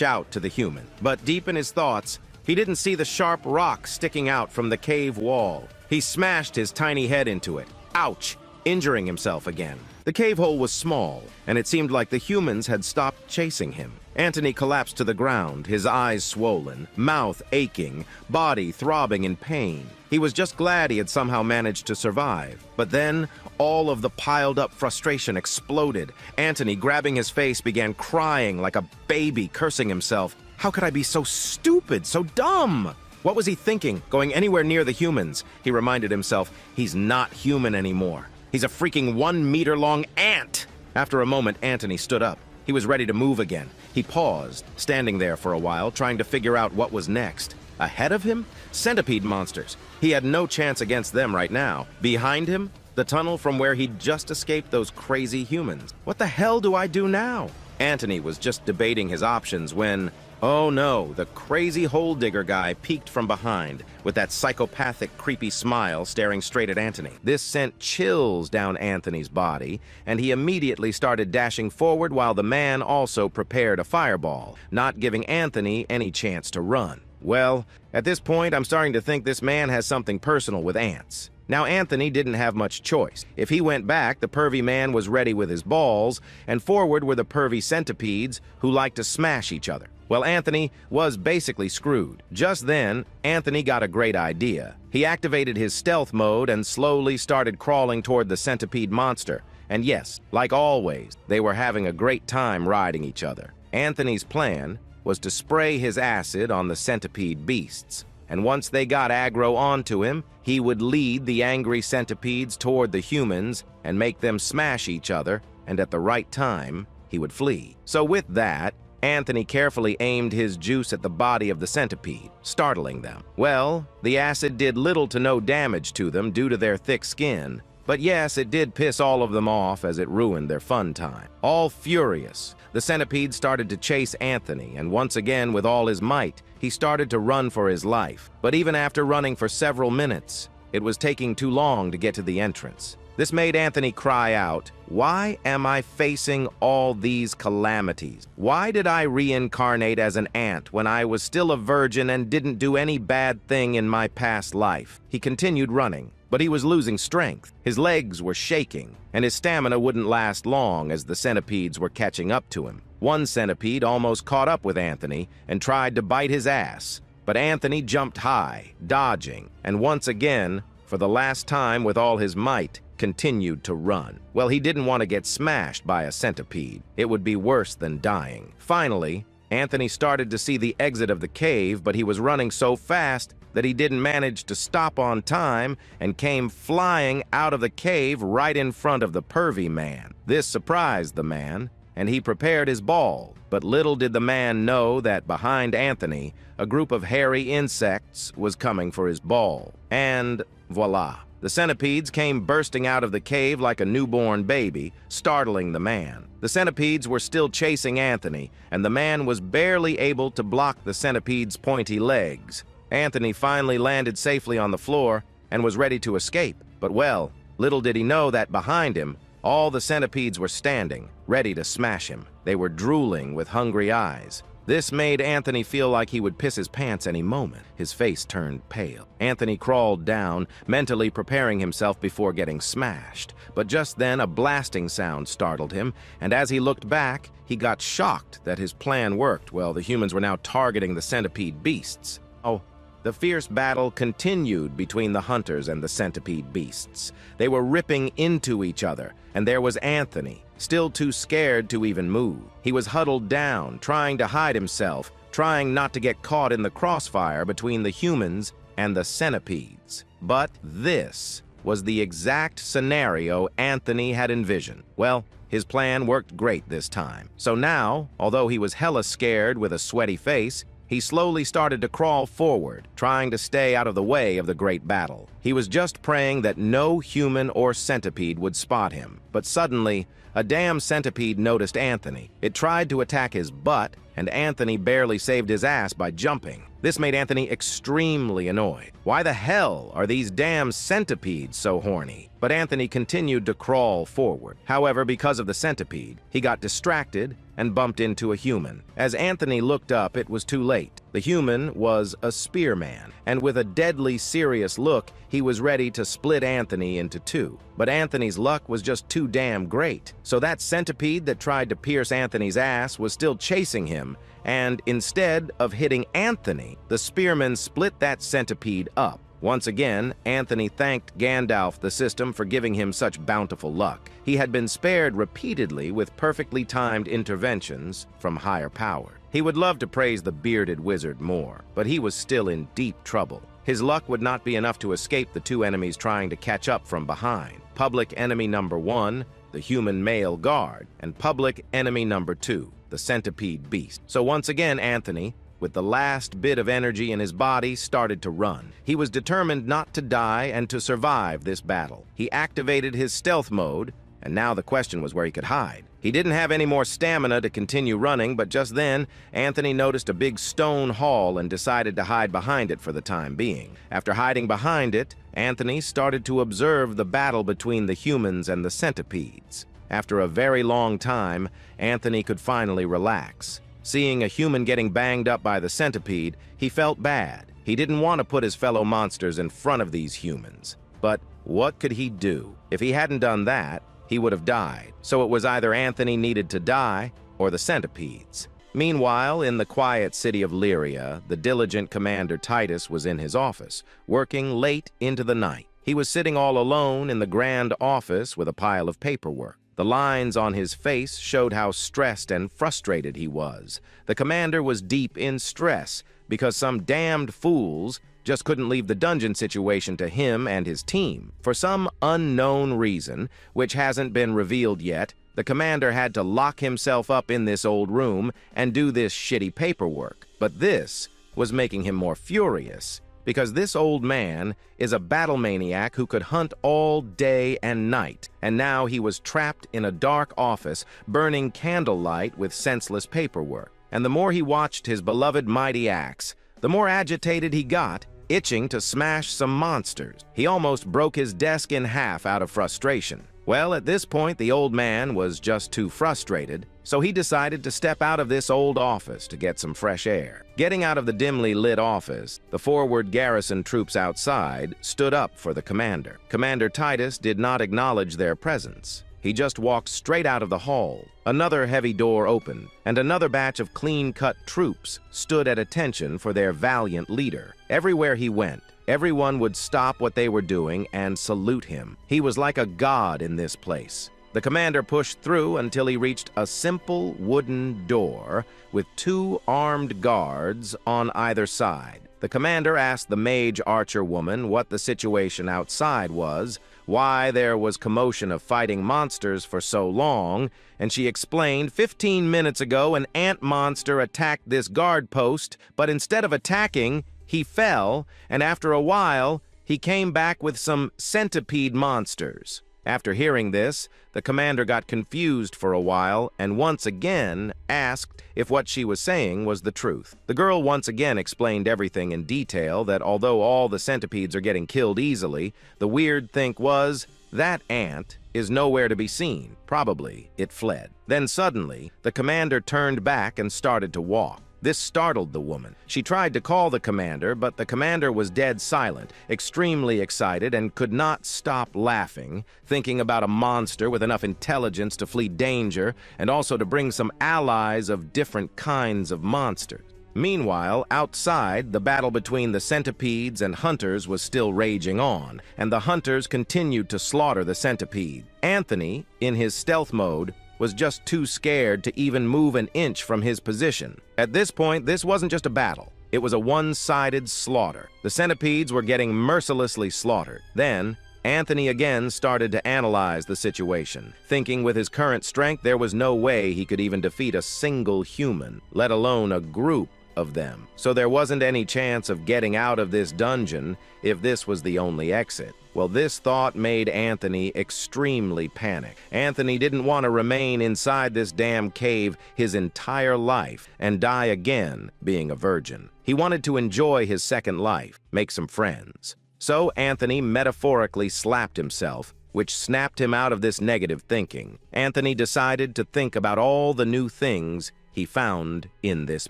out to the human. But deep in his thoughts, he didn't see the sharp rock sticking out from the cave wall. He smashed his tiny head into it. Ouch! Injuring himself again. The cave hole was small, and it seemed like the humans had stopped chasing him. Anthony collapsed to the ground, his eyes swollen, mouth aching, body throbbing in pain. He was just glad he had somehow managed to survive. But then, all of the piled-up frustration exploded. Anthony, grabbing his face, began crying like a baby, cursing himself. How could I be so stupid, so dumb? What was he thinking, going anywhere near the humans? He reminded himself, he's not human anymore. He's a freaking 1-meter-long ant! After a moment, Anthony stood up. He was ready to move again. He paused, standing there for a while, trying to figure out what was next. Ahead of him? Centipede monsters. He had no chance against them right now. Behind him? The tunnel from where he'd just escaped those crazy humans. What the hell do I do now? Anthony was just debating his options when, oh no, the crazy hole digger guy peeked from behind, with that psychopathic, creepy smile staring straight at Anthony. This sent chills down Anthony's body, and he immediately started dashing forward while the man also prepared a fireball, not giving Anthony any chance to run. Well, at this point, I'm starting to think this man has something personal with ants. Now, Anthony didn't have much choice. If he went back, the pervy man was ready with his balls, and forward were the pervy centipedes who liked to smash each other. Well, Anthony was basically screwed. Just then, Anthony got a great idea. He activated his stealth mode and slowly started crawling toward the centipede monster. And yes, like always, they were having a great time riding each other. Anthony's plan was to spray his acid on the centipede beasts, and once they got aggro onto him, he would lead the angry centipedes toward the humans and make them smash each other, and at the right time, he would flee. So with that, Anthony carefully aimed his juice at the body of the centipede, startling them. Well, the acid did little to no damage to them due to their thick skin, but yes, it did piss all of them off as it ruined their fun time. All furious, the centipede started to chase Anthony, and once again, with all his might, he started to run for his life. But even after running for several minutes, it was taking too long to get to the entrance. This made Anthony cry out, "Why am I facing all these calamities? Why did I reincarnate as an ant when I was still a virgin and didn't do any bad thing in my past life?" He continued running, but he was losing strength. His legs were shaking, and his stamina wouldn't last long as the centipedes were catching up to him. One centipede almost caught up with Anthony and tried to bite his ass, but Anthony jumped high, dodging, and once again, for the last time with all his might, continued to run. Well, he didn't want to get smashed by a centipede. It would be worse than dying. Finally, Anthony started to see the exit of the cave, but he was running so fast that he didn't manage to stop on time and came flying out of the cave right in front of the pervy man. This surprised the man, and he prepared his ball. But little did the man know that behind Anthony, a group of hairy insects was coming for his ball. And voila. The centipedes came bursting out of the cave like a newborn baby, startling the man. The centipedes were still chasing Anthony, and the man was barely able to block the centipede's pointy legs. Anthony finally landed safely on the floor and was ready to escape. But well, little did he know that behind him, all the centipedes were standing, ready to smash him. They were drooling with hungry eyes. This made Anthony feel like he would piss his pants any moment. His face turned pale. Anthony crawled down, mentally preparing himself before getting smashed. But just then, a blasting sound startled him, and as he looked back, he got shocked that his plan worked. Well, the humans were now targeting the centipede beasts. Oh, the fierce battle continued between the hunters and the centipede beasts. They were ripping into each other, and there was Anthony, still too scared to even move. He was huddled down, trying to hide himself, trying not to get caught in the crossfire between the humans and the centipedes. But this was the exact scenario Anthony had envisioned. Well, his plan worked great this time. So now, although he was hella scared with a sweaty face, he slowly started to crawl forward, trying to stay out of the way of the great battle. He was just praying that no human or centipede would spot him. But suddenly, a damn centipede noticed Anthony. It tried to attack his butt, and Anthony barely saved his ass by jumping. This made Anthony extremely annoyed. Why the hell are these damn centipedes so horny? But Anthony continued to crawl forward. However, because of the centipede, he got distracted and bumped into a human. As Anthony looked up, it was too late. The human was a spearman, and with a deadly serious look, he was ready to split Anthony into two. But Anthony's luck was just too damn great. So that centipede that tried to pierce Anthony's ass was still chasing him, and instead of hitting Anthony, the spearman split that centipede up. Once again, Anthony thanked Gandalf the system for giving him such bountiful luck. He had been spared repeatedly with perfectly timed interventions from higher power. He would love to praise the bearded wizard more, but he was still in deep trouble. His luck would not be enough to escape the two enemies trying to catch up from behind. Public enemy number 1, the human male guard, and public enemy number 2, the centipede beast. So once again, Anthony, with the last bit of energy in his body, started to run. He was determined not to die and to survive this battle. He activated his stealth mode, and now the question was where he could hide. He didn't have any more stamina to continue running, but just then, Anthony noticed a big stone hall and decided to hide behind it for the time being. After hiding behind it, Anthony started to observe the battle between the humans and the centipedes. After a very long time, Anthony could finally relax. Seeing a human getting banged up by the centipede, he felt bad. He didn't want to put his fellow monsters in front of these humans. But what could he do? If he hadn't done that, he would have died. So it was either Anthony needed to die or the centipedes. Meanwhile, in the quiet city of Lyria, the diligent Commander Titus was in his office, working late into the night. He was sitting all alone in the grand office with a pile of paperwork. The lines on his face showed how stressed and frustrated he was. The commander was deep in stress because some damned fools just couldn't leave the dungeon situation to him and his team. For some unknown reason, which hasn't been revealed yet, the commander had to lock himself up in this old room and do this shitty paperwork. But this was making him more furious, because this old man is a battle maniac who could hunt all day and night, and now he was trapped in a dark office, burning candlelight with senseless paperwork. And the more he watched his beloved mighty axe, the more agitated he got, itching to smash some monsters. He almost broke his desk in half out of frustration. Well, at this point, the old man was just too frustrated, so he decided to step out of this old office to get some fresh air. Getting out of the dimly lit office, the forward garrison troops outside stood up for the commander. Commander Titus did not acknowledge their presence. He just walked straight out of the hall. Another heavy door opened, and another batch of clean-cut troops stood at attention for their valiant leader. Everywhere he went, everyone would stop what they were doing and salute him. He was like a god in this place. The commander pushed through until he reached a simple wooden door with 2 armed guards on either side. The commander asked the mage archer woman what the situation outside was, why there was commotion of fighting monsters for so long, and she explained 15 minutes ago an ant monster attacked this guard post, but instead of attacking, he fell, and after a while, he came back with some centipede monsters. After hearing this, the commander got confused for a while and once again asked if what she was saying was the truth. The girl once again explained everything in detail, that although all the centipedes are getting killed easily, the weird thing was that ant is nowhere to be seen. Probably it fled. Then suddenly, the commander turned back and started to walk. This startled the woman. She tried to call the commander, but the commander was dead silent, extremely excited, and could not stop laughing, thinking about a monster with enough intelligence to flee danger and also to bring some allies of different kinds of monsters. Meanwhile, outside, the battle between the centipedes and hunters was still raging on, and the hunters continued to slaughter the centipede. Anthony, in his stealth mode, was just too scared to even move an inch from his position. At this point, this wasn't just a battle. It was a one-sided slaughter. The centipedes were getting mercilessly slaughtered. Then, Anthony again started to analyze the situation, thinking with his current strength there was no way he could even defeat a single human, let alone a group of them. So there wasn't any chance of getting out of this dungeon if this was the only exit. Well, this thought made Anthony extremely panic. Anthony didn't want to remain inside this damn cave his entire life and die again being a virgin. He wanted to enjoy his second life, make some friends. So Anthony metaphorically slapped himself, which snapped him out of this negative thinking. Anthony decided to think about all the new things he found in this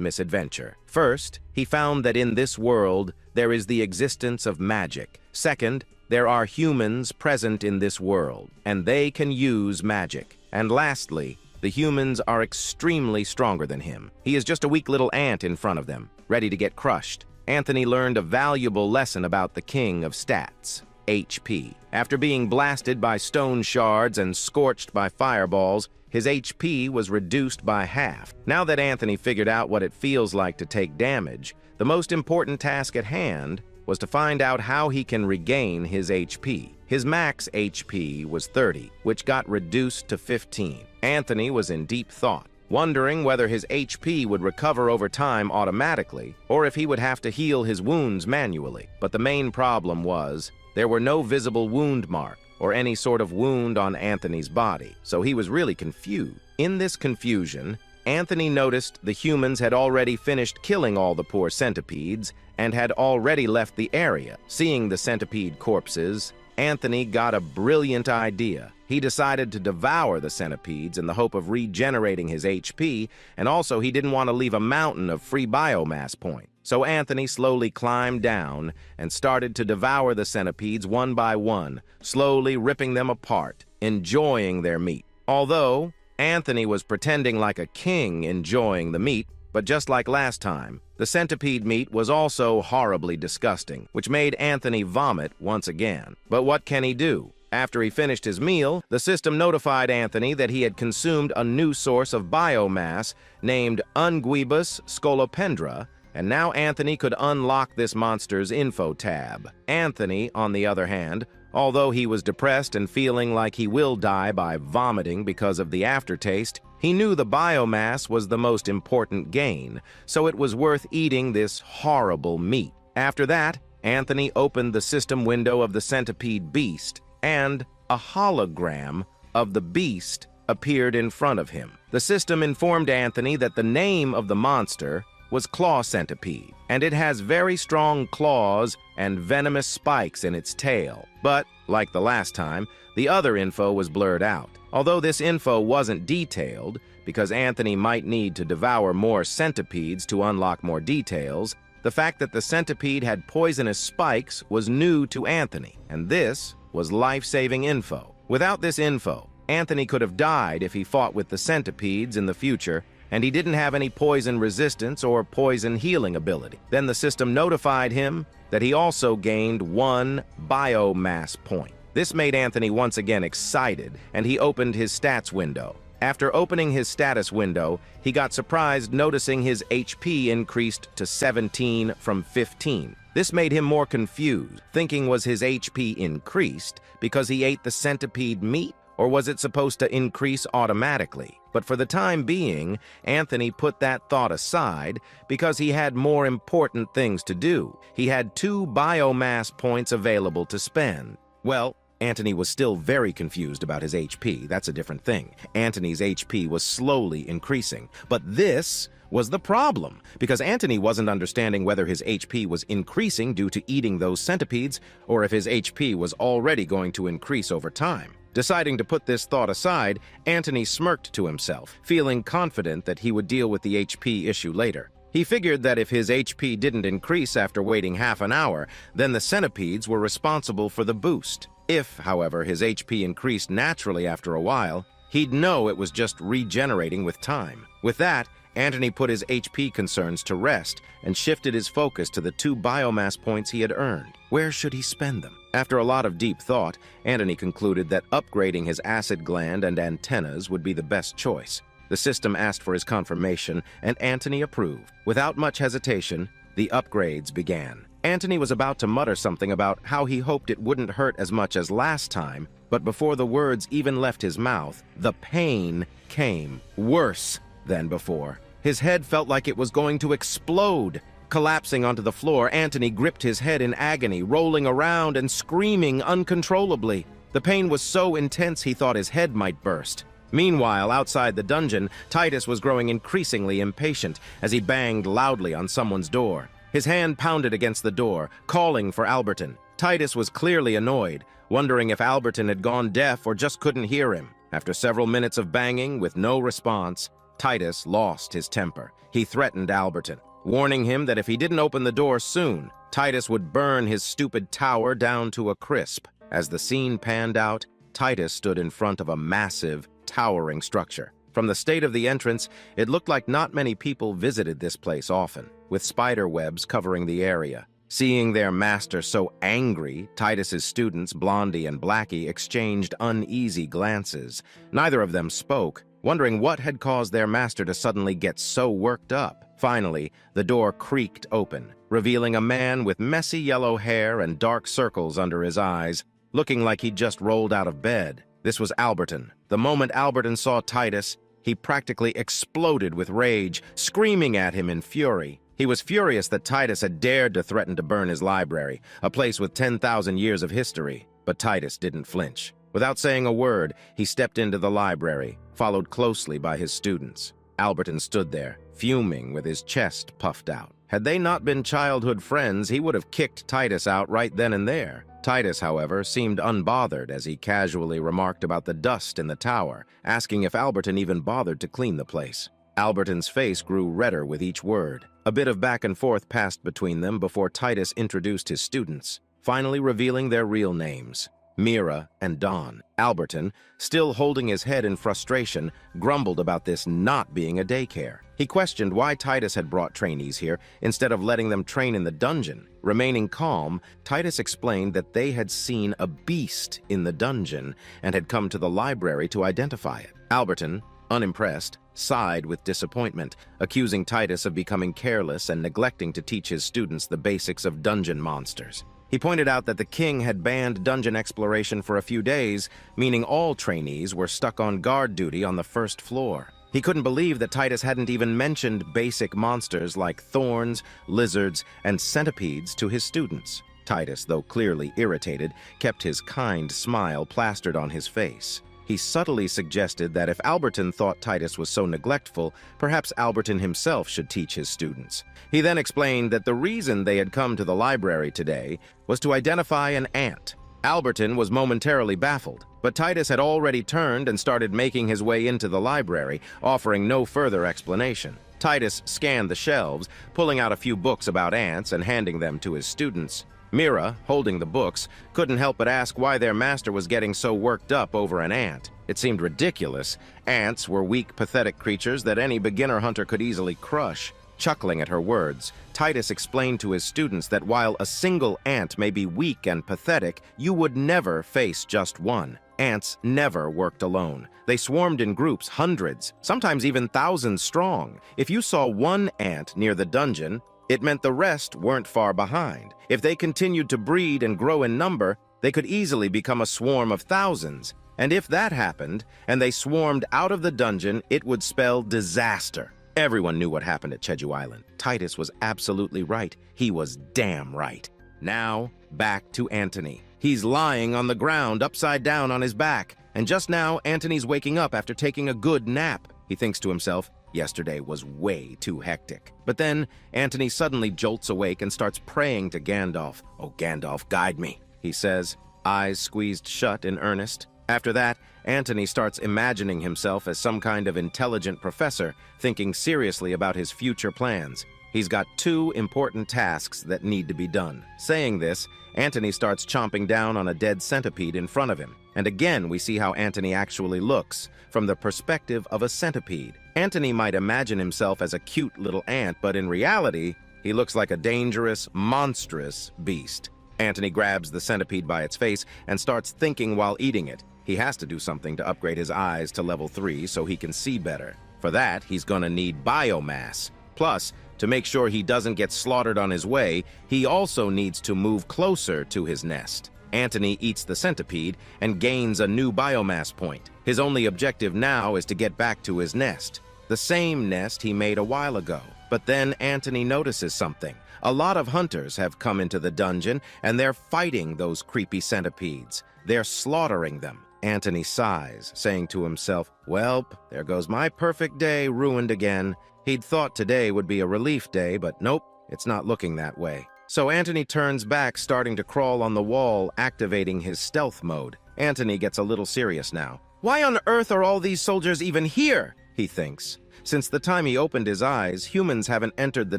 misadventure. First, he found that in this world there is the existence of magic. Second, there are humans present in this world, and they can use magic. And lastly, the humans are extremely stronger than him. He is just a weak little ant in front of them, ready to get crushed. Anthony learned a valuable lesson about the king of stats, HP. After being blasted by stone shards and scorched by fireballs, his HP was reduced by half. Now that Anthony figured out what it feels like to take damage, the most important task at hand was to find out how he can regain his HP. His max HP was 30, which got reduced to 15. Anthony was in deep thought, wondering whether his HP would recover over time automatically, or if he would have to heal his wounds manually. But the main problem was, there were no visible wound mark or any sort of wound on Anthony's body, so he was really confused. In this confusion, Anthony noticed the humans had already finished killing all the poor centipedes and had already left the area. Seeing the centipede corpses, Anthony got a brilliant idea. He decided to devour the centipedes in the hope of regenerating his HP, and also he didn't want to leave a mountain of free biomass points. So Anthony slowly climbed down and started to devour the centipedes one by one, slowly ripping them apart, enjoying their meat. Although Anthony was pretending like a king enjoying the meat, But just like last time, the centipede meat was also horribly disgusting, which made Anthony vomit once again. But what can he do? After he finished his meal, the system notified Anthony that he had consumed a new source of biomass named Unguibus scolopendra, and now Anthony could unlock this monster's info tab. Anthony, on the other hand, although he was depressed and feeling like he will die by vomiting because of the aftertaste, he knew the biomass was the most important gain, so it was worth eating this horrible meat. After that, Anthony opened the system window of the centipede beast, and a hologram of the beast appeared in front of him. The system informed Anthony that the name of the monster was Claw Centipede, and it has very strong claws and venomous spikes in its tail. But, like the last time, the other info was blurred out. Although this info wasn't detailed, because Anthony might need to devour more centipedes to unlock more details, the fact that the centipede had poisonous spikes was new to Anthony, and this was life-saving info. Without this info, Anthony could have died if he fought with the centipedes in the future, and he didn't have any poison resistance or poison healing ability. Then the system notified him that he also gained 1 biomass point. This made Anthony once again excited, and he opened his stats window. After opening his status window, he got surprised noticing his HP increased to 17 from 15. This made him more confused, thinking was his HP increased because he ate the centipede meat, or was it supposed to increase automatically? But for the time being, Anthony put that thought aside because he had more important things to do. He had 2 biomass points available to spend. Well, Anthony was still very confused about his HP. That's a different thing. Anthony's HP was slowly increasing. But this was the problem, because Anthony wasn't understanding whether his HP was increasing due to eating those centipedes, or if his HP was already going to increase over time. Deciding to put this thought aside, Anthony smirked to himself, feeling confident that he would deal with the HP issue later. He figured that if his HP didn't increase after waiting half an hour, then the centipedes were responsible for the boost. If, however, his HP increased naturally after a while, he'd know it was just regenerating with time. With that, Anthony put his HP concerns to rest and shifted his focus to the 2 biomass points he had earned. Where should he spend them? After a lot of deep thought, Anthony concluded that upgrading his acid gland and antennas would be the best choice. The system asked for his confirmation, and Anthony approved. Without much hesitation, the upgrades began. Anthony was about to mutter something about how he hoped it wouldn't hurt as much as last time, but before the words even left his mouth, the pain came, worse than before. His head felt like it was going to explode. Collapsing onto the floor, Anthony gripped his head in agony, rolling around and screaming uncontrollably. The pain was so intense he thought his head might burst. Meanwhile, outside the dungeon, Titus was growing increasingly impatient as he banged loudly on someone's door. His hand pounded against the door, calling for Alberton. Titus was clearly annoyed, wondering if Alberton had gone deaf or just couldn't hear him. After several minutes of banging with no response, Titus lost his temper. He threatened Alberton, warning him that if he didn't open the door soon, Titus would burn his stupid tower down to a crisp. As the scene panned out, Titus stood in front of a massive, towering structure. From the state of the entrance, it looked like not many people visited this place often, with spider webs covering the area. Seeing their master so angry, Titus's students, Blondie and Blackie, exchanged uneasy glances. Neither of them spoke, wondering what had caused their master to suddenly get so worked up. Finally, the door creaked open, revealing a man with messy yellow hair and dark circles under his eyes, looking like he'd just rolled out of bed. This was Alberton. The moment Alberton saw Titus, he practically exploded with rage, screaming at him in fury. He was furious that Titus had dared to threaten to burn his library, a place with 10,000 years of history. But Titus didn't flinch. Without saying a word, he stepped into the library, followed closely by his students. Alberton stood there, fuming with his chest puffed out. Had they not been childhood friends, he would have kicked Titus out right then and there. Titus, however, seemed unbothered as he casually remarked about the dust in the tower, asking if Alberton even bothered to clean the place. Alberton's face grew redder with each word. A bit of back and forth passed between them before Titus introduced his students, finally revealing their real names. Mira and Don. Alberton, still holding his head in frustration, grumbled about this not being a daycare. He questioned why Titus had brought trainees here instead of letting them train in the dungeon. Remaining calm, Titus explained that they had seen a beast in the dungeon and had come to the library to identify it. Alberton, unimpressed, sighed with disappointment, accusing Titus of becoming careless and neglecting to teach his students the basics of dungeon monsters. He pointed out that the king had banned dungeon exploration for a few days, meaning all trainees were stuck on guard duty on the first floor. He couldn't believe that Titus hadn't even mentioned basic monsters like thorns, lizards, and centipedes to his students. Titus, though clearly irritated, kept his kind smile plastered on his face. He subtly suggested that if Alberton thought Titus was so neglectful, perhaps Alberton himself should teach his students. He then explained that the reason they had come to the library today was to identify an ant. Alberton was momentarily baffled, but Titus had already turned and started making his way into the library, offering no further explanation. Titus scanned the shelves, pulling out a few books about ants and handing them to his students. Mira, holding the books, couldn't help but ask why their master was getting so worked up over an ant. It seemed ridiculous. Ants were weak, pathetic creatures that any beginner hunter could easily crush. Chuckling at her words, Titus explained to his students that while a single ant may be weak and pathetic, you would never face just one. Ants never worked alone. They swarmed in groups, hundreds, sometimes even thousands strong. If you saw one ant near the dungeon, it meant the rest weren't far behind. If they continued to breed and grow in number, they could easily become a swarm of thousands. And if that happened, and they swarmed out of the dungeon, it would spell disaster. Everyone knew what happened at Jeju Island. Titus was absolutely right. He was damn right. Now, back to Antony. He's lying on the ground, upside down on his back. And just now, Antony's waking up after taking a good nap. He thinks to himself, yesterday was way too hectic. But then, Antony suddenly jolts awake and starts praying to Gandalf. "Oh, Gandalf, guide me," he says, eyes squeezed shut in earnest. After that, Antony starts imagining himself as some kind of intelligent professor, thinking seriously about his future plans. He's got two important tasks that need to be done. Saying this, Antony starts chomping down on a dead centipede in front of him. And again, we see how Antony actually looks, from the perspective of a centipede. Antony might imagine himself as a cute little ant, but in reality, he looks like a dangerous, monstrous beast. Antony grabs the centipede by its face and starts thinking while eating it. He has to do something to upgrade his eyes to level 3 so he can see better. For that, he's gonna need biomass. Plus, to make sure he doesn't get slaughtered on his way, he also needs to move closer to his nest. Antony eats the centipede and gains a new biomass point. His only objective now is to get back to his nest, the same nest he made a while ago. But then Antony notices something. A lot of hunters have come into the dungeon, and they're fighting those creepy centipedes. They're slaughtering them. Antony sighs, saying to himself, "Welp, there goes my perfect day ruined again." He'd thought today would be a relief day, but nope, it's not looking that way. So Antony turns back, starting to crawl on the wall, activating his stealth mode. Antony gets a little serious now. Why on earth are all these soldiers even here? He thinks. Since the time he opened his eyes, humans haven't entered the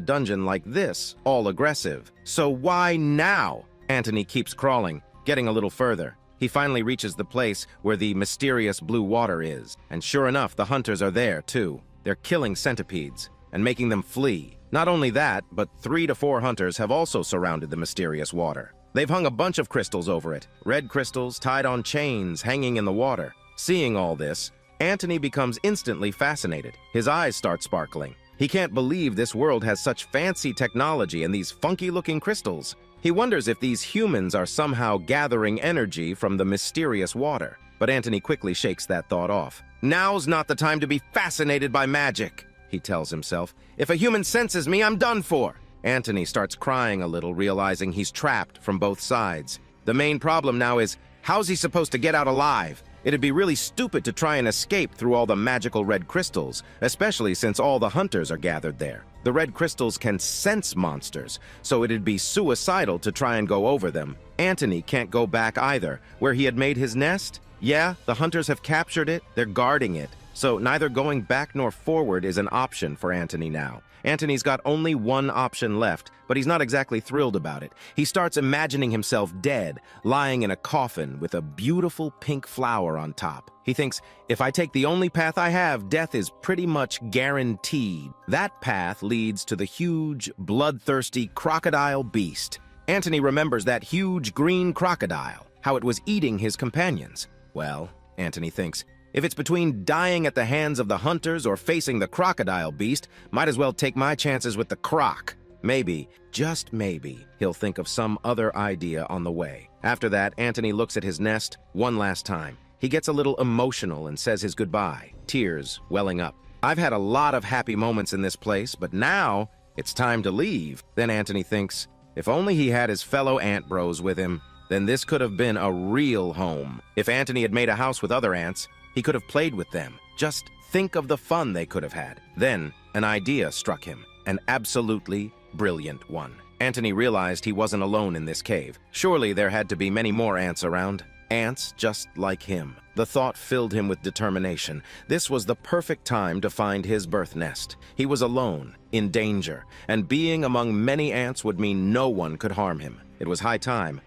dungeon like this, all aggressive. So why now? Antony keeps crawling, getting a little further. He finally reaches the place where the mysterious blue water is. And sure enough, the hunters are there, too. They're killing centipedes and making them flee. Not only that, but 3 to 4 hunters have also surrounded the mysterious water. They've hung a bunch of crystals over it, red crystals tied on chains hanging in the water. Seeing all this, Antony becomes instantly fascinated. His eyes start sparkling. He can't believe this world has such fancy technology and these funky-looking crystals. He wonders if these humans are somehow gathering energy from the mysterious water. But Antony quickly shakes that thought off. "Now's not the time to be fascinated by magic," he tells himself. "If a human senses me, I'm done for." Antony starts crying a little, realizing he's trapped from both sides. The main problem now is, how's he supposed to get out alive? It'd be really stupid to try and escape through all the magical red crystals, especially since all the hunters are gathered there. The red crystals can sense monsters, so it'd be suicidal to try and go over them. Antony can't go back either, where he had made his nest. Yeah, the hunters have captured it, they're guarding it, so neither going back nor forward is an option for Antony now. Antony's got only one option left, but he's not exactly thrilled about it. He starts imagining himself dead, lying in a coffin with a beautiful pink flower on top. He thinks, if I take the only path I have, death is pretty much guaranteed. That path leads to the huge, bloodthirsty crocodile beast. Antony remembers that huge green crocodile, how it was eating his companions. Well, Antony thinks, if it's between dying at the hands of the hunters or facing the crocodile beast, might as well take my chances with the croc. Maybe, just maybe, he'll think of some other idea on the way. After that, Antony looks at his nest one last time. He gets a little emotional and says his goodbye, tears welling up. I've had a lot of happy moments in this place, but now it's time to leave. Then Antony thinks, if only he had his fellow ant bros with him, then this could have been a real home. If Antony had made a house with other ants, he could have played with them. Just think of the fun they could have had. Then an idea struck him, an absolutely brilliant one. Antony realized he wasn't alone in this cave. Surely there had to be many more ants around. Ants just like him. The thought filled him with determination. This was the perfect time to find his birth nest. He was alone, in danger, and being among many ants would mean no one could harm him. It was high time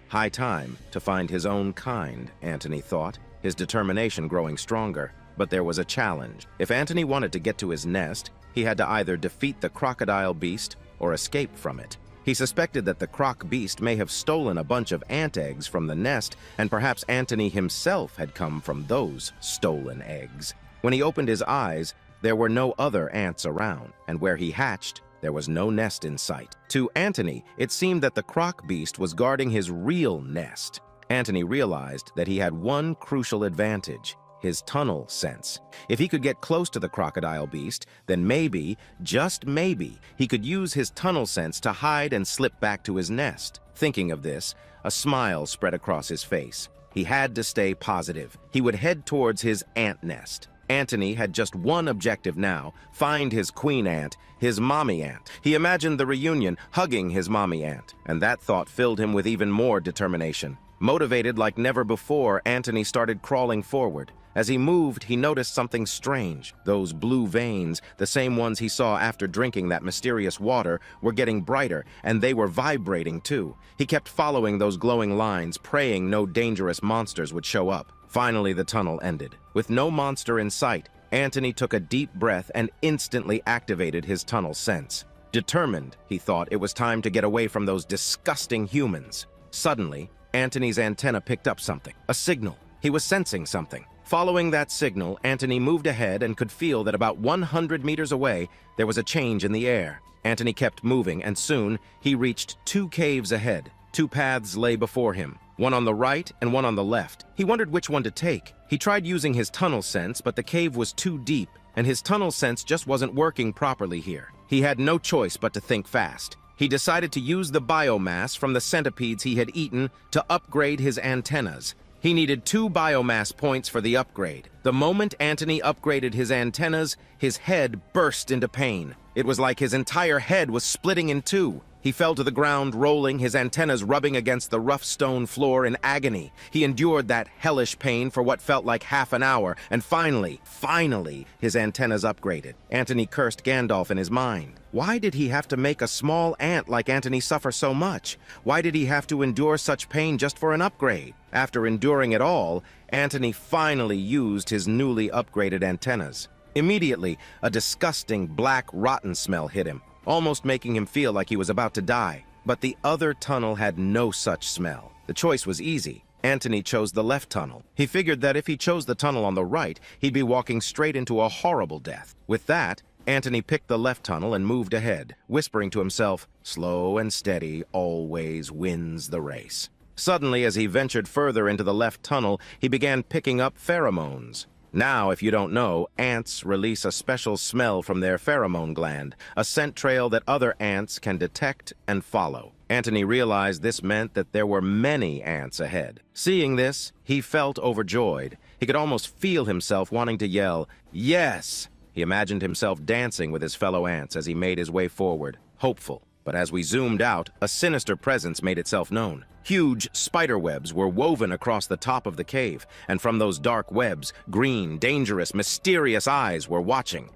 to find his own kind, Antony thought, his determination growing stronger. But there was a challenge. If Antony wanted to get to his nest, he had to either defeat the crocodile beast or escape from it. He suspected that the croc beast may have stolen a bunch of ant eggs from the nest, and perhaps Antony himself had come from those stolen eggs. When he opened his eyes, there were no other ants around, and where he hatched, there was no nest in sight. To Antony, it seemed that the croc beast was guarding his real nest. Antony realized that he had one crucial advantage: his tunnel sense. If he could get close to the crocodile beast, then maybe, just maybe, he could use his tunnel sense to hide and slip back to his nest. Thinking of this, a smile spread across his face. He had to stay positive. He would head towards his ant nest. Antony had just one objective now: find his queen ant, his mommy ant. He imagined the reunion, hugging his mommy ant, and that thought filled him with even more determination. Motivated like never before, Antony started crawling forward. As he moved, he noticed something strange. Those blue veins, the same ones he saw after drinking that mysterious water, were getting brighter, and they were vibrating too. He kept following those glowing lines, praying no dangerous monsters would show up. Finally, the tunnel ended. With no monster in sight, Antony took a deep breath and instantly activated his tunnel sense. Determined, he thought it was time to get away from those disgusting humans. Suddenly, Antony's antenna picked up something, a signal. He was sensing something. Following that signal, Antony moved ahead and could feel that about 100 meters away, there was a change in the air. Antony kept moving, and soon he reached two caves ahead. Two paths lay before him, one on the right and one on the left. He wondered which one to take. He tried using his tunnel sense, but the cave was too deep, and his tunnel sense just wasn't working properly here. He had no choice but to think fast. He decided to use the biomass from the centipedes he had eaten to upgrade his antennas. He needed 2 biomass points for the upgrade. The moment Antony upgraded his antennas, his head burst into pain. It was like his entire head was splitting in two. He fell to the ground, rolling, his antennas rubbing against the rough stone floor in agony. He endured that hellish pain for what felt like half an hour, and finally, his antennas upgraded. Antony cursed Gandalf in his mind. Why did he have to make a small ant like Antony suffer so much? Why did he have to endure such pain just for an upgrade? After enduring it all, Antony finally used his newly upgraded antennas. Immediately, a disgusting black rotten smell hit him, almost making him feel like he was about to die. But the other tunnel had no such smell. The choice was easy. Antony chose the left tunnel. He figured that if he chose the tunnel on the right, he'd be walking straight into a horrible death. With that, Antony picked the left tunnel and moved ahead, whispering to himself, "Slow and steady always wins the race." Suddenly, as he ventured further into the left tunnel, he began picking up pheromones. Now, if you don't know, ants release a special smell from their pheromone gland, a scent trail that other ants can detect and follow. Antony realized this meant that there were many ants ahead. Seeing this, he felt overjoyed. He could almost feel himself wanting to yell, "Yes!" He imagined himself dancing with his fellow ants as he made his way forward, hopeful. But as we zoomed out, a sinister presence made itself known. Huge spider webs were woven across the top of the cave, and from those dark webs, green, dangerous, mysterious eyes were watching.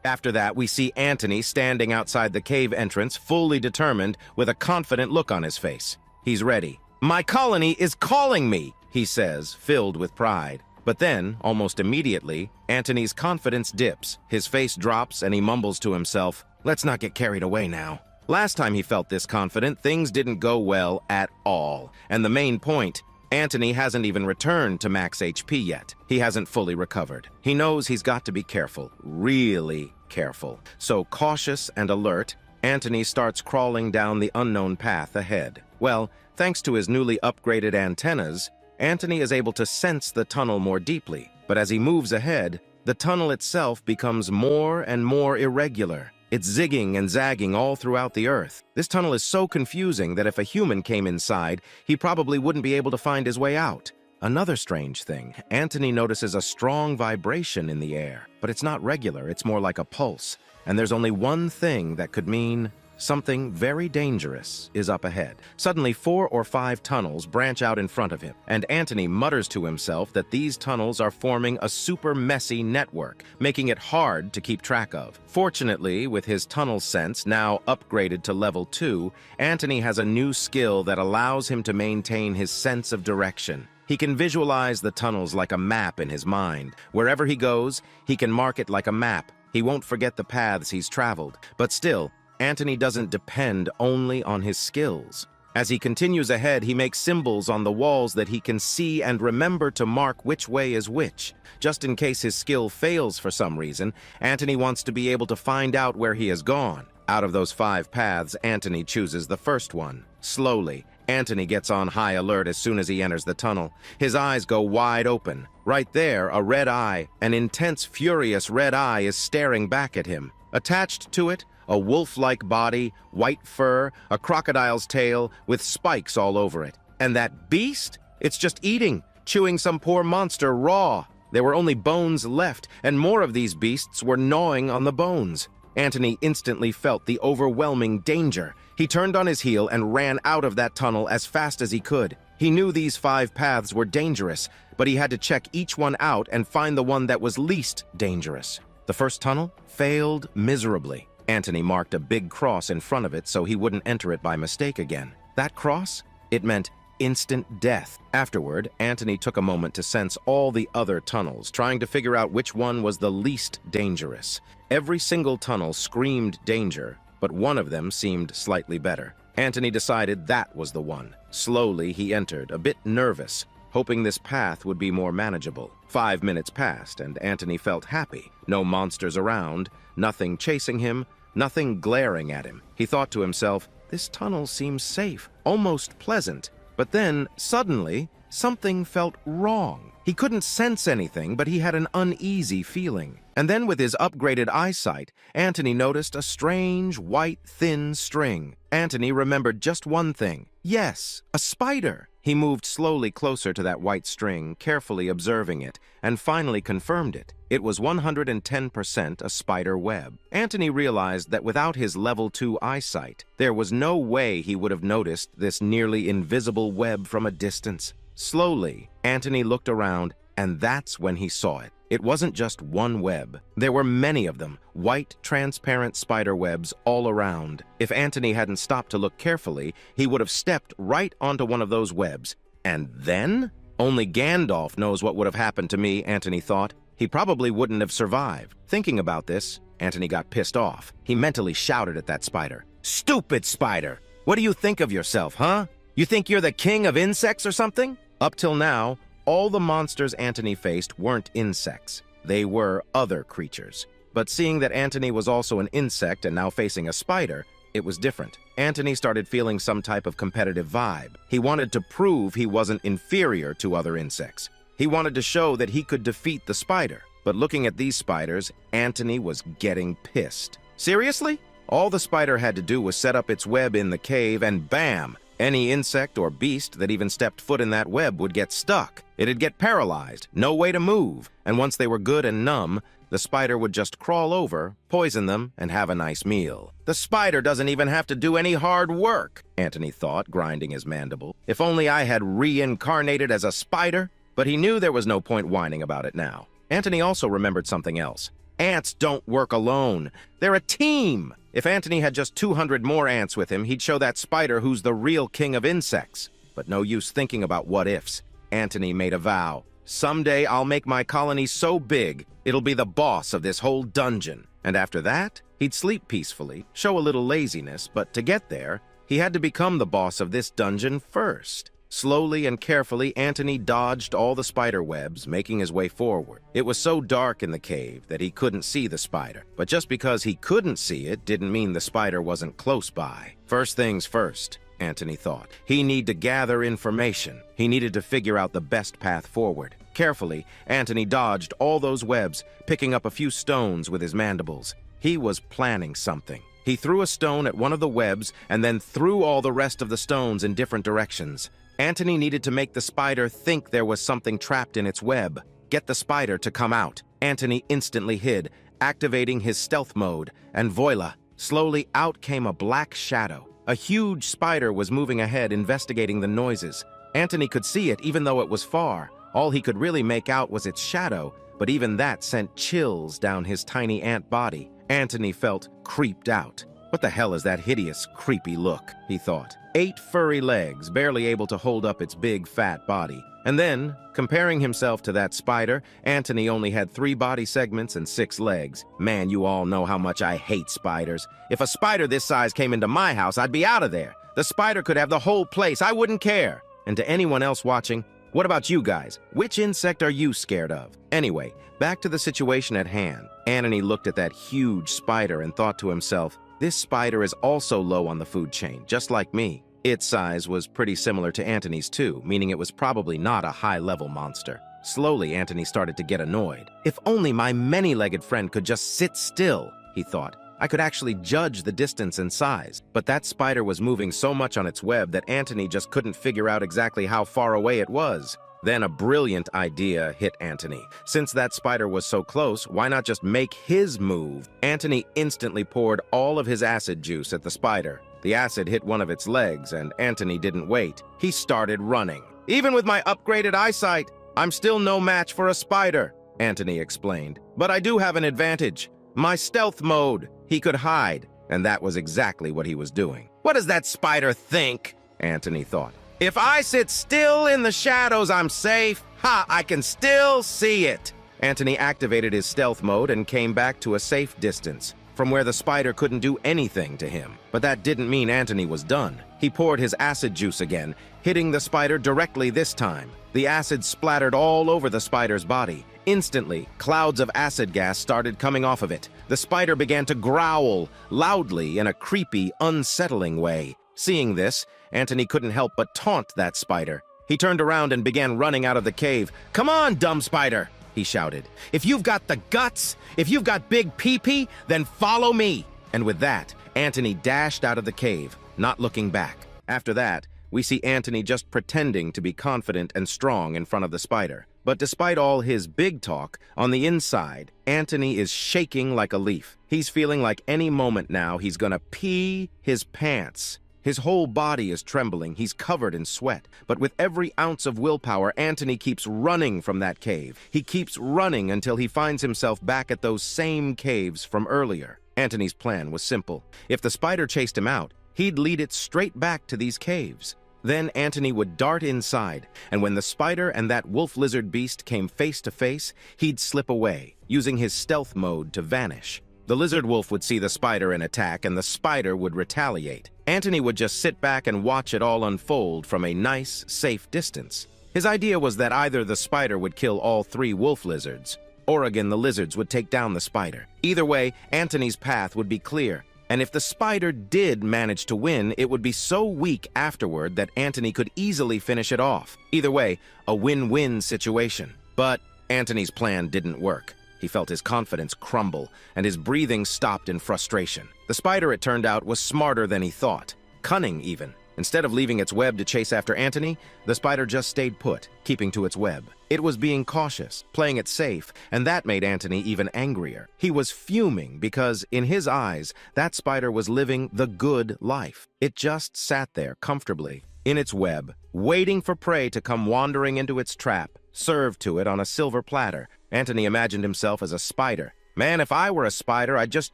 After that, we see Antony standing outside the cave entrance, fully determined, with a confident look on his face. He's ready. "My colony is calling me," he says, filled with pride. But then, almost immediately, Antony's confidence dips, his face drops, and he mumbles to himself, "Let's not get carried away now." Last time he felt this confident, things didn't go well at all. And the main point, Antony hasn't even returned to max HP yet. He hasn't fully recovered. He knows he's got to be careful, really careful. So cautious and alert, Antony starts crawling down the unknown path ahead. Well, thanks to his newly upgraded antennas, Antony is able to sense the tunnel more deeply. But as he moves ahead, the tunnel itself becomes more and more irregular. It's zigging and zagging all throughout the earth. This tunnel is so confusing that if a human came inside, he probably wouldn't be able to find his way out. Another strange thing, Antony notices a strong vibration in the air, but it's not regular, it's more like a pulse. And there's only one thing that could mean something very dangerous is up ahead. Suddenly, 4 or 5 tunnels branch out in front of him, and Antony mutters to himself that these tunnels are forming a super messy network, making it hard to keep track of. Fortunately, with his tunnel sense now upgraded to level 2, Antony has a new skill that allows him to maintain his sense of direction. He can visualize the tunnels like a map in his mind. Wherever he goes, he can mark it like a map. He won't forget the paths he's traveled. But still, Antony doesn't depend only on his skills. As he continues ahead, he makes symbols on the walls that he can see and remember to mark which way is which. Just in case his skill fails for some reason, Antony wants to be able to find out where he has gone. Out of those 5 paths, Antony chooses the first one. Slowly, Antony gets on high alert as soon as he enters the tunnel. His eyes go wide open. Right there, a red eye, an intense, furious red eye is staring back at him. Attached to it, a wolf-like body, white fur, a crocodile's tail, with spikes all over it. And that beast? It's just eating, chewing some poor monster raw. There were only bones left, and more of these beasts were gnawing on the bones. Antony instantly felt the overwhelming danger. He turned on his heel and ran out of that tunnel as fast as he could. He knew these 5 paths were dangerous, but he had to check each one out and find the one that was least dangerous. The first tunnel failed miserably. Antony marked a big cross in front of it so he wouldn't enter it by mistake again. That cross? It meant instant death. Afterward, Antony took a moment to sense all the other tunnels, trying to figure out which one was the least dangerous. Every single tunnel screamed danger, but one of them seemed slightly better. Antony decided that was the one. Slowly, he entered, a bit nervous, hoping this path would be more manageable. 5 minutes passed, and Antony felt happy. No monsters around, nothing chasing him, nothing glaring at him. He thought to himself, this tunnel seems safe, almost pleasant. But then, suddenly, something felt wrong. He couldn't sense anything, but he had an uneasy feeling. And then with his upgraded eyesight, Antony noticed a strange, white, thin string. Antony remembered just one thing. Yes, a spider. He moved slowly closer to that white string, carefully observing it, and finally confirmed it. It was 110% a spider web. Antony realized that without his level 2 eyesight, there was no way he would have noticed this nearly invisible web from a distance. Slowly, Antony looked around, and that's when he saw it. It wasn't just one web. There were many of them, white, transparent spider webs all around. If Antony hadn't stopped to look carefully, he would have stepped right onto one of those webs. And then? Only Gandalf knows what would have happened to me, Antony thought. He probably wouldn't have survived. Thinking about this, Antony got pissed off. He mentally shouted at that spider. "Stupid spider! What do you think of yourself, huh? You think you're the king of insects or something?" Up till now, all the monsters Antony faced weren't insects. They were other creatures. But seeing that Antony was also an insect and now facing a spider, it was different. Antony started feeling some type of competitive vibe. He wanted to prove he wasn't inferior to other insects. He wanted to show that he could defeat the spider. But looking at these spiders, Antony was getting pissed. Seriously? All the spider had to do was set up its web in the cave and bam! Any insect or beast that even stepped foot in that web would get stuck. It'd get paralyzed, no way to move, and once they were good and numb, the spider would just crawl over, poison them, and have a nice meal. The spider doesn't even have to do any hard work, Antony thought, grinding his mandible. If only I had reincarnated as a spider. But he knew there was no point whining about it now. Antony also remembered something else. Ants don't work alone. They're a team. If Antony had just 200 more ants with him, he'd show that spider who's the real king of insects. But no use thinking about what-ifs. Antony made a vow. Someday I'll make my colony so big, it'll be the boss of this whole dungeon. And after that, he'd sleep peacefully, show a little laziness, but to get there, he had to become the boss of this dungeon first. Slowly and carefully, Antony dodged all the spider webs, making his way forward. It was so dark in the cave that he couldn't see the spider. But just because he couldn't see it didn't mean the spider wasn't close by. First things first, Antony thought. He needed to gather information. He needed to figure out the best path forward. Carefully, Antony dodged all those webs, picking up a few stones with his mandibles. He was planning something. He threw a stone at one of the webs and then threw all the rest of the stones in different directions. Antony needed to make the spider think there was something trapped in its web. Get the spider to come out. Antony instantly hid, activating his stealth mode, and voila! Slowly out came a black shadow. A huge spider was moving ahead, investigating the noises. Antony could see it even though it was far. All he could really make out was its shadow, but even that sent chills down his tiny ant body. Antony felt creeped out. What the hell is that hideous, creepy look, he thought. 8 furry legs, barely able to hold up its big, fat body. And then, comparing himself to that spider, Antony only had 3 body segments and 6 legs. Man, you all know how much I hate spiders. If a spider this size came into my house, I'd be out of there. The spider could have the whole place. I wouldn't care. And to anyone else watching, what about you guys? Which insect are you scared of? Anyway, back to the situation at hand. Antony looked at that huge spider and thought to himself, this spider is also low on the food chain, just like me. Its size was pretty similar to Antony's too, meaning it was probably not a high-level monster. Slowly, Antony started to get annoyed. If only my many-legged friend could just sit still, he thought. I could actually judge the distance and size. But that spider was moving so much on its web that Antony just couldn't figure out exactly how far away it was. Then a brilliant idea hit Antony. Since that spider was so close, why not just make his move? Antony instantly poured all of his acid juice at the spider. The acid hit one of its legs, and Antony didn't wait. He started running. Even with my upgraded eyesight, I'm still no match for a spider, Antony explained. But I do have an advantage. My stealth mode. He could hide, and that was exactly what he was doing. What does that spider think? Antony thought. If I sit still in the shadows, I'm safe. Ha, I can still see it. Antony activated his stealth mode and came back to a safe distance, from where the spider couldn't do anything to him. But that didn't mean Antony was done. He poured his acid juice again, hitting the spider directly this time. The acid splattered all over the spider's body. Instantly, clouds of acid gas started coming off of it. The spider began to growl, loudly in a creepy, unsettling way. Seeing this, Antony couldn't help but taunt that spider. He turned around and began running out of the cave. "Come on, dumb spider!" he shouted. "If you've got the guts, if you've got big pee-pee, then follow me!" And with that, Antony dashed out of the cave, not looking back. After that, we see Antony just pretending to be confident and strong in front of the spider. But despite all his big talk, on the inside, Antony is shaking like a leaf. He's feeling like any moment now he's gonna pee his pants. His whole body is trembling, he's covered in sweat. But with every ounce of willpower, Antony keeps running from that cave. He keeps running until he finds himself back at those same caves from earlier. Antony's plan was simple. If the spider chased him out, he'd lead it straight back to these caves. Then Antony would dart inside, and when the spider and that wolf-lizard beast came face to face, he'd slip away, using his stealth mode to vanish. The lizard wolf would see the spider and attack, and the spider would retaliate. Antony would just sit back and watch it all unfold from a nice, safe distance. His idea was that either the spider would kill all 3 wolf lizards, or again the lizards would take down the spider. Either way, Antony's path would be clear. And if the spider did manage to win, it would be so weak afterward that Antony could easily finish it off. Either way, a win-win situation. But Antony's plan didn't work. He felt his confidence crumble, and his breathing stopped in frustration. The spider, it turned out, was smarter than he thought. Cunning, even. Instead of leaving its web to chase after Antony, the spider just stayed put, keeping to its web. It was being cautious, playing it safe, and that made Antony even angrier. He was fuming because, in his eyes, that spider was living the good life. It just sat there comfortably, in its web, waiting for prey to come wandering into its trap, served to it on a silver platter. Antony imagined himself as a spider, Man, if I were a spider, I'd just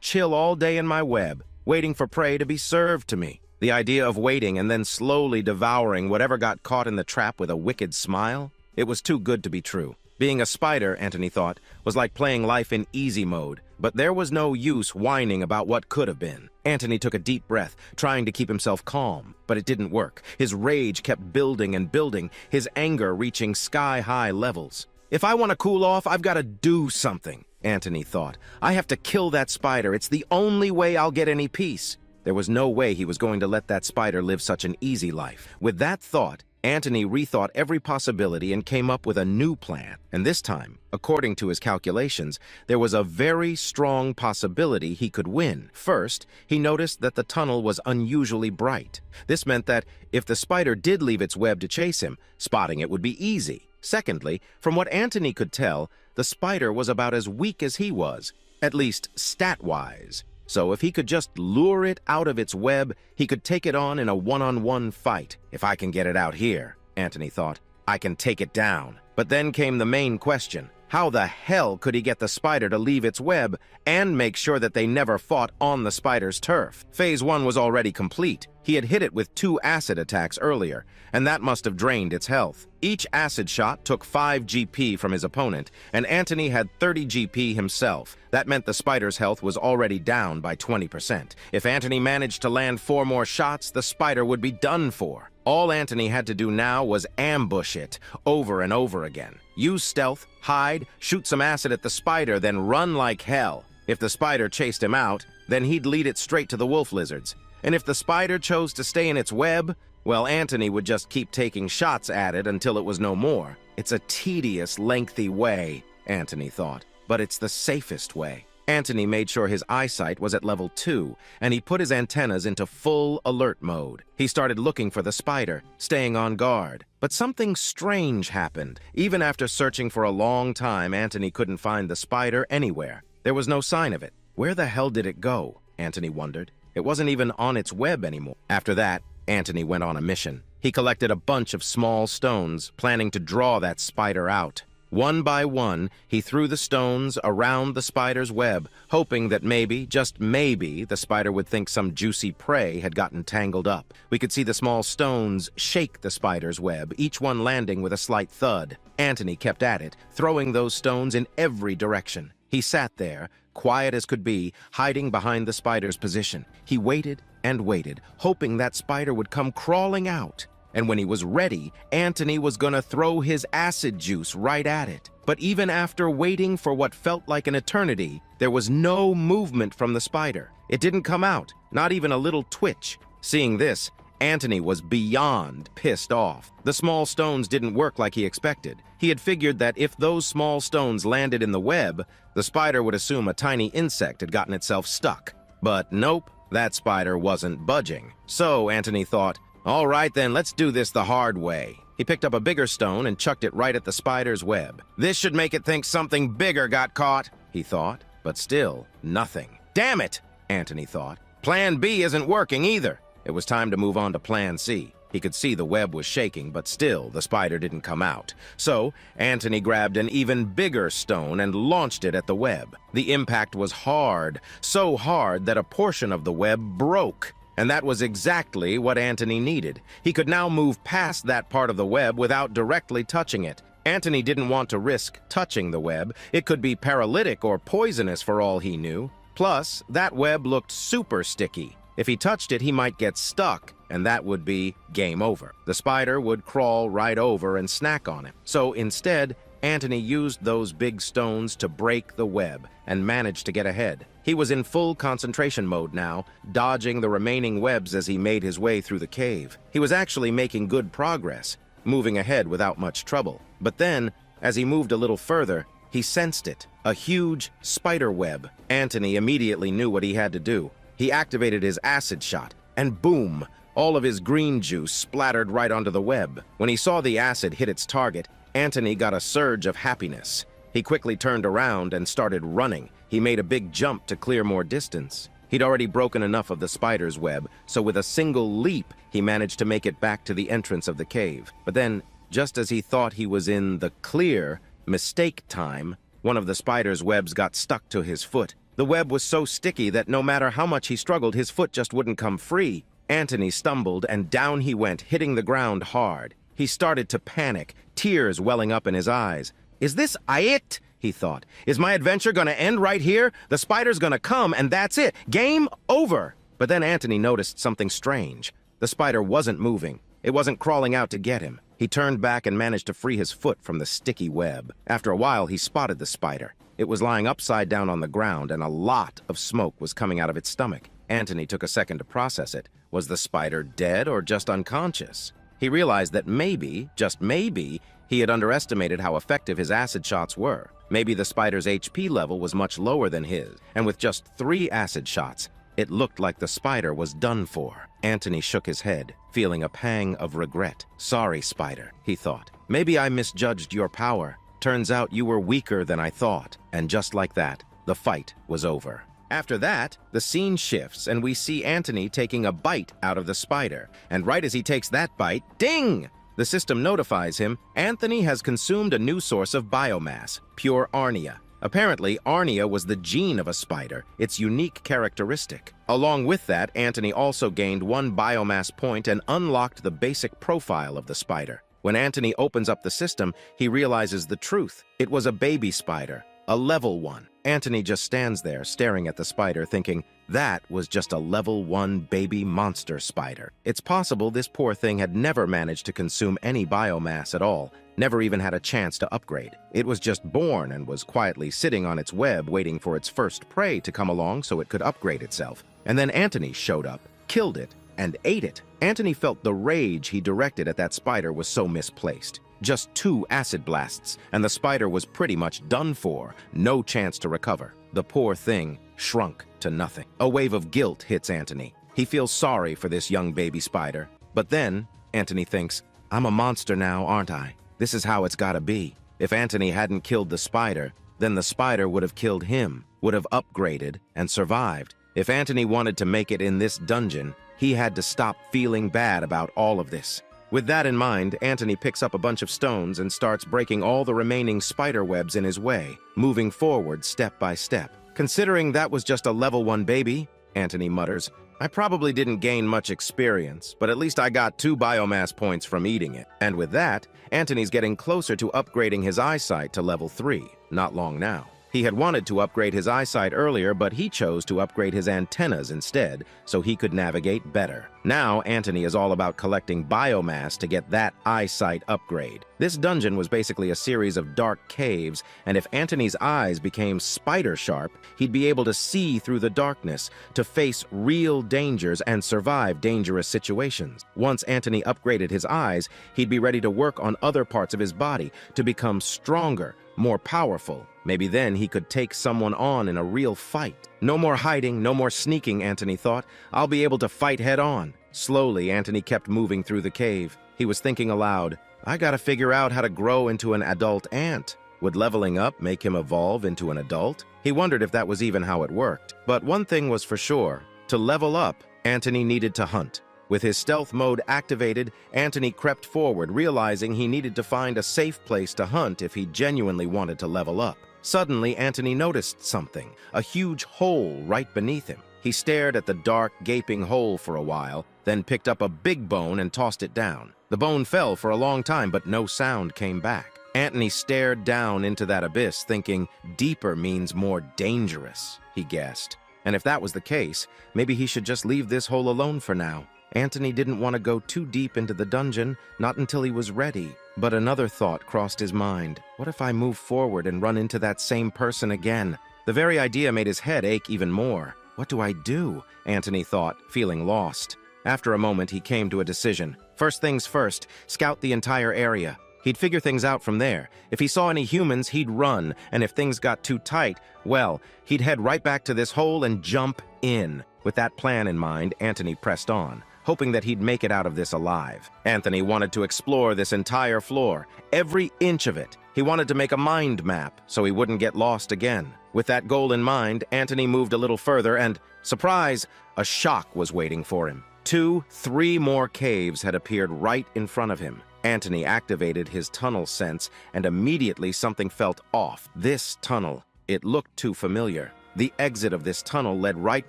chill all day in my web, waiting for prey to be served to me. The idea of waiting and then slowly devouring whatever got caught in the trap with a wicked smile? It was too good to be true. Being a spider, Anthony thought, was like playing life in easy mode, but there was no use whining about what could have been. Anthony took a deep breath, trying to keep himself calm, but it didn't work. His rage kept building and building, his anger reaching sky-high levels. If I want to cool off, I've got to do something, Anthony thought. I have to kill that spider. It's the only way I'll get any peace. There was no way he was going to let that spider live such an easy life. With that thought, Anthony rethought every possibility and came up with a new plan. And this time, according to his calculations, there was a very strong possibility he could win. First, he noticed that the tunnel was unusually bright. This meant that if the spider did leave its web to chase him, spotting it would be easy. Secondly, from what Anthony could tell, the spider was about as weak as he was, at least stat-wise. So if he could just lure it out of its web, he could take it on in a one-on-one fight. If I can get it out here, Anthony thought, I can take it down. But then came the main question. How the hell could he get the spider to leave its web and make sure that they never fought on the spider's turf? Phase 1 was already complete. He had hit it with 2 acid attacks earlier, and that must have drained its health. Each acid shot took 5 GP from his opponent, and Anthony had 30 GP himself. That meant the spider's health was already down by 20%. If Anthony managed to land 4 more shots, the spider would be done for. All Anthony had to do now was ambush it over and over again. Use stealth, hide, shoot some acid at the spider, then run like hell. If the spider chased him out, then he'd lead it straight to the wolf lizards. And if the spider chose to stay in its web, well, Anthony would just keep taking shots at it until it was no more. It's a tedious, lengthy way, Anthony thought, but it's the safest way. Anthony made sure his eyesight was at level 2, and he put his antennas into full alert mode. He started looking for the spider, staying on guard. But something strange happened. Even after searching for a long time, Anthony couldn't find the spider anywhere. There was no sign of it. Where the hell did it go? Anthony wondered. It wasn't even on its web anymore. After that, Anthony went on a mission. He collected a bunch of small stones, planning to draw that spider out. One by one, he threw the stones around the spider's web, hoping that maybe, just maybe, the spider would think some juicy prey had gotten tangled up. We could see the small stones shake the spider's web, each one landing with a slight thud. Anthony kept at it, throwing those stones in every direction. He sat there, quiet as could be, hiding behind the spider's position. He waited and waited, hoping that spider would come crawling out. And when he was ready, Anthony was gonna throw his acid juice right at it. But even after waiting for what felt like an eternity, there was no movement from the spider. It didn't come out, not even a little twitch. Seeing this, Anthony was beyond pissed off. The small stones didn't work like he expected. He had figured that if those small stones landed in the web, the spider would assume a tiny insect had gotten itself stuck. But nope, that spider wasn't budging. So, Anthony thought, all right then, let's do this the hard way. He picked up a bigger stone and chucked it right at the spider's web. This should make it think something bigger got caught, he thought, but still, nothing. Damn it, Anthony thought. Plan B isn't working either. It was time to move on to Plan C. He could see the web was shaking, but still, the spider didn't come out. So, Anthony grabbed an even bigger stone and launched it at the web. The impact was hard, so hard that a portion of the web broke. And that was exactly what Anthony needed. He could now move past that part of the web without directly touching it. Anthony didn't want to risk touching the web. It could be paralytic or poisonous for all he knew. Plus, that web looked super sticky. If he touched it, he might get stuck, and that would be game over. The spider would crawl right over and snack on him. So instead, Anthony used those big stones to break the web and managed to get ahead. He was in full concentration mode now, dodging the remaining webs as he made his way through the cave. He was actually making good progress, moving ahead without much trouble. But then, as he moved a little further, he sensed it, a huge spider web. Anthony immediately knew what he had to do. He activated his acid shot, and boom, all of his green juice splattered right onto the web. When he saw the acid hit its target, Anthony got a surge of happiness. He quickly turned around and started running. He made a big jump to clear more distance. He'd already broken enough of the spider's web, so with a single leap, he managed to make it back to the entrance of the cave. But then, just as he thought he was in the clear, mistake time, One of the spider's webs got stuck to his foot. The web was so sticky that no matter how much he struggled, his foot just wouldn't come free. Anthony stumbled, and down he went, hitting the ground hard. He started to panic, tears welling up in his eyes. "Is this it?" he thought. "Is my adventure gonna end right here? The spider's gonna come, and that's it. Game over!" But then Anthony noticed something strange. The spider wasn't moving. It wasn't crawling out to get him. He turned back and managed to free his foot from the sticky web. After a while, he spotted the spider. It was lying upside down on the ground, and a lot of smoke was coming out of its stomach. Anthony took a second to process it. Was the spider dead or just unconscious? He realized that maybe, just maybe, he had underestimated how effective his acid shots were. Maybe the spider's HP level was much lower than his, and with just 3 acid shots, it looked like the spider was done for. Anthony shook his head, feeling a pang of regret. "Sorry, spider," he thought. "Maybe I misjudged your power. Turns out you were weaker than I thought." And just like that, the fight was over. After that, the scene shifts and we see Anthony taking a bite out of the spider. And right as he takes that bite, ding! The system notifies him Anthony has consumed a new source of biomass, pure arnia. Apparently, arnia was the gene of a spider, its unique characteristic. Along with that, Anthony also gained 1 biomass point and unlocked the basic profile of the spider. When Anthony opens up the system, he realizes the truth. It was a baby spider, a level 1. Anthony just stands there staring at the spider thinking, that was just a level 1 baby monster spider. It's possible this poor thing had never managed to consume any biomass at all, never even had a chance to upgrade. It was just born and was quietly sitting on its web waiting for its first prey to come along so it could upgrade itself. And then Anthony showed up, killed it, and ate it. Anthony felt the rage he directed at that spider was so misplaced. Just 2 acid blasts, and the spider was pretty much done for, no chance to recover. The poor thing shrunk to nothing. A wave of guilt hits Anthony. He feels sorry for this young baby spider. But then, Anthony thinks, I'm a monster now, aren't I? This is how it's gotta be. If Anthony hadn't killed the spider, then the spider would have killed him, would have upgraded, and survived. If Anthony wanted to make it in this dungeon, he had to stop feeling bad about all of this. With that in mind, Anthony picks up a bunch of stones and starts breaking all the remaining spider webs in his way, moving forward step by step. Considering that was just a level 1 baby, Anthony mutters, I probably didn't gain much experience, but at least I got 2 biomass points from eating it. And with that, Anthony's getting closer to upgrading his eyesight to level 3, not long now. He had wanted to upgrade his eyesight earlier, but he chose to upgrade his antennas instead, so he could navigate better. Now, Anthony is all about collecting biomass to get that eyesight upgrade. This dungeon was basically a series of dark caves, and if Anthony's eyes became spider-sharp, he'd be able to see through the darkness, to face real dangers and survive dangerous situations. Once Anthony upgraded his eyes, he'd be ready to work on other parts of his body, to become stronger, more powerful. Maybe then he could take someone on in a real fight. No more hiding, no more sneaking, Anthony thought. I'll be able to fight head on. Slowly, Anthony kept moving through the cave. He was thinking aloud, I gotta figure out how to grow into an adult ant. Would leveling up make him evolve into an adult? He wondered if that was even how it worked. But one thing was for sure. To level up, Anthony needed to hunt. With his stealth mode activated, Anthony crept forward, realizing he needed to find a safe place to hunt if he genuinely wanted to level up. Suddenly, Anthony noticed something, a huge hole right beneath him. He stared at the dark, gaping hole for a while, then picked up a big bone and tossed it down. The bone fell for a long time, but no sound came back. Anthony stared down into that abyss, thinking, deeper means more dangerous, he guessed. And if that was the case, maybe he should just leave this hole alone for now. Anthony didn't want to go too deep into the dungeon, not until he was ready. But another thought crossed his mind. What if I move forward and run into that same person again? The very idea made his head ache even more. What do I do? Anthony thought, feeling lost. After a moment, he came to a decision. First things first, scout the entire area. He'd figure things out from there. If he saw any humans, he'd run, and if things got too tight, well, he'd head right back to this hole and jump in. With that plan in mind, Anthony pressed on, hoping that he'd make it out of this alive. Anthony wanted to explore this entire floor, every inch of it. He wanted to make a mind map so he wouldn't get lost again. With that goal in mind, Anthony moved a little further and, surprise, a shock was waiting for him. 2, 3 more caves had appeared right in front of him. Anthony activated his tunnel sense, and immediately something felt off. This tunnel, it looked too familiar. The exit of this tunnel led right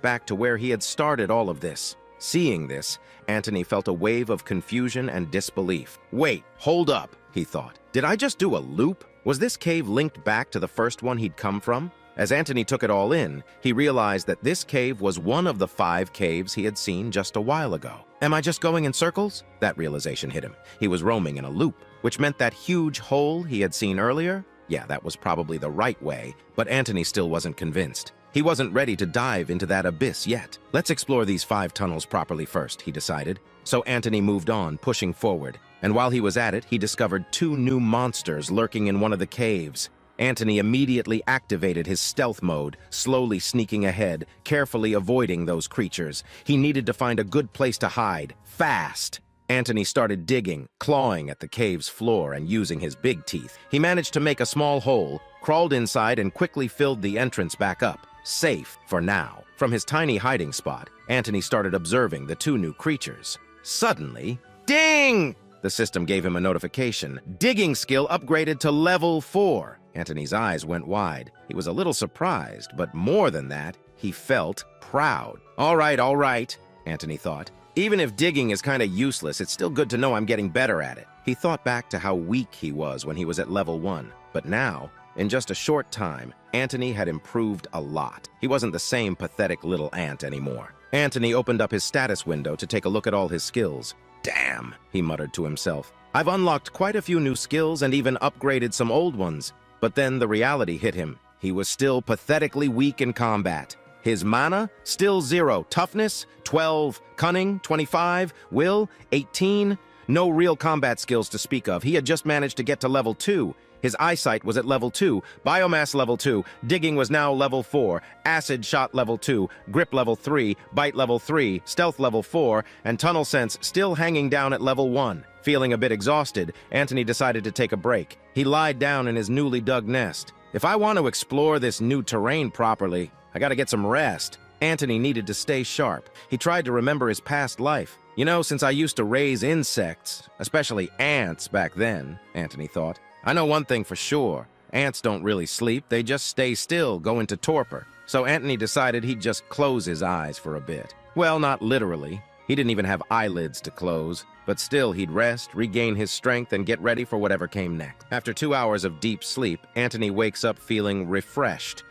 back to where he had started all of this. Seeing this, Anthony felt a wave of confusion and disbelief. Wait, hold up, he thought. Did I just do a loop? Was this cave linked back to the first one he'd come from? As Anthony took it all in, he realized that this cave was one of the 5 caves he had seen just a while ago. Am I just going in circles? That realization hit him. He was roaming in a loop, which meant that huge hole he had seen earlier? Yeah, that was probably the right way, but Anthony still wasn't convinced. He wasn't ready to dive into that abyss yet. Let's explore these 5 tunnels properly first, he decided. So Anthony moved on, pushing forward. And while he was at it, he discovered 2 new monsters lurking in one of the caves. Anthony immediately activated his stealth mode, slowly sneaking ahead, carefully avoiding those creatures. He needed to find a good place to hide, fast. Anthony started digging, clawing at the cave's floor and using his big teeth. He managed to make a small hole, crawled inside and quickly filled the entrance back up. Safe for now. From his tiny hiding spot, Anthony started observing the 2 new creatures. Suddenly, ding! The system gave him a notification. Digging skill upgraded to level 4. Anthony's eyes went wide. He was a little surprised, but more than that, he felt proud. All right, Anthony thought. Even if digging is kind of useless, it's still good to know I'm getting better at it. He thought back to how weak he was when he was at level 1. But now, in just a short time, Anthony had improved a lot. He wasn't the same pathetic little ant anymore. Anthony opened up his status window to take a look at all his skills. Damn, he muttered to himself. I've unlocked quite a few new skills and even upgraded some old ones. But then the reality hit him. He was still pathetically weak in combat. His mana, still 0. Toughness, 12. Cunning, 25. Will, 18. No real combat skills to speak of. He had just managed to get to level 2. His eyesight was at level 2, biomass level 2, digging was now level 4, acid shot level 2, grip level 3, bite level 3, stealth level 4, and tunnel sense still hanging down at level 1. Feeling a bit exhausted, Anthony decided to take a break. He lied down in his newly dug nest. If I want to explore this new terrain properly, I gotta get some rest. Anthony needed to stay sharp. He tried to remember his past life. You know, since I used to raise insects, especially ants back then, Anthony thought. I know one thing for sure. Ants don't really sleep, they just stay still, go into torpor. So Anthony decided he'd just close his eyes for a bit. Well, not literally. He didn't even have eyelids to close. But still, he'd rest, regain his strength, and get ready for whatever came next. After 2 hours of deep sleep, Anthony wakes up feeling refreshed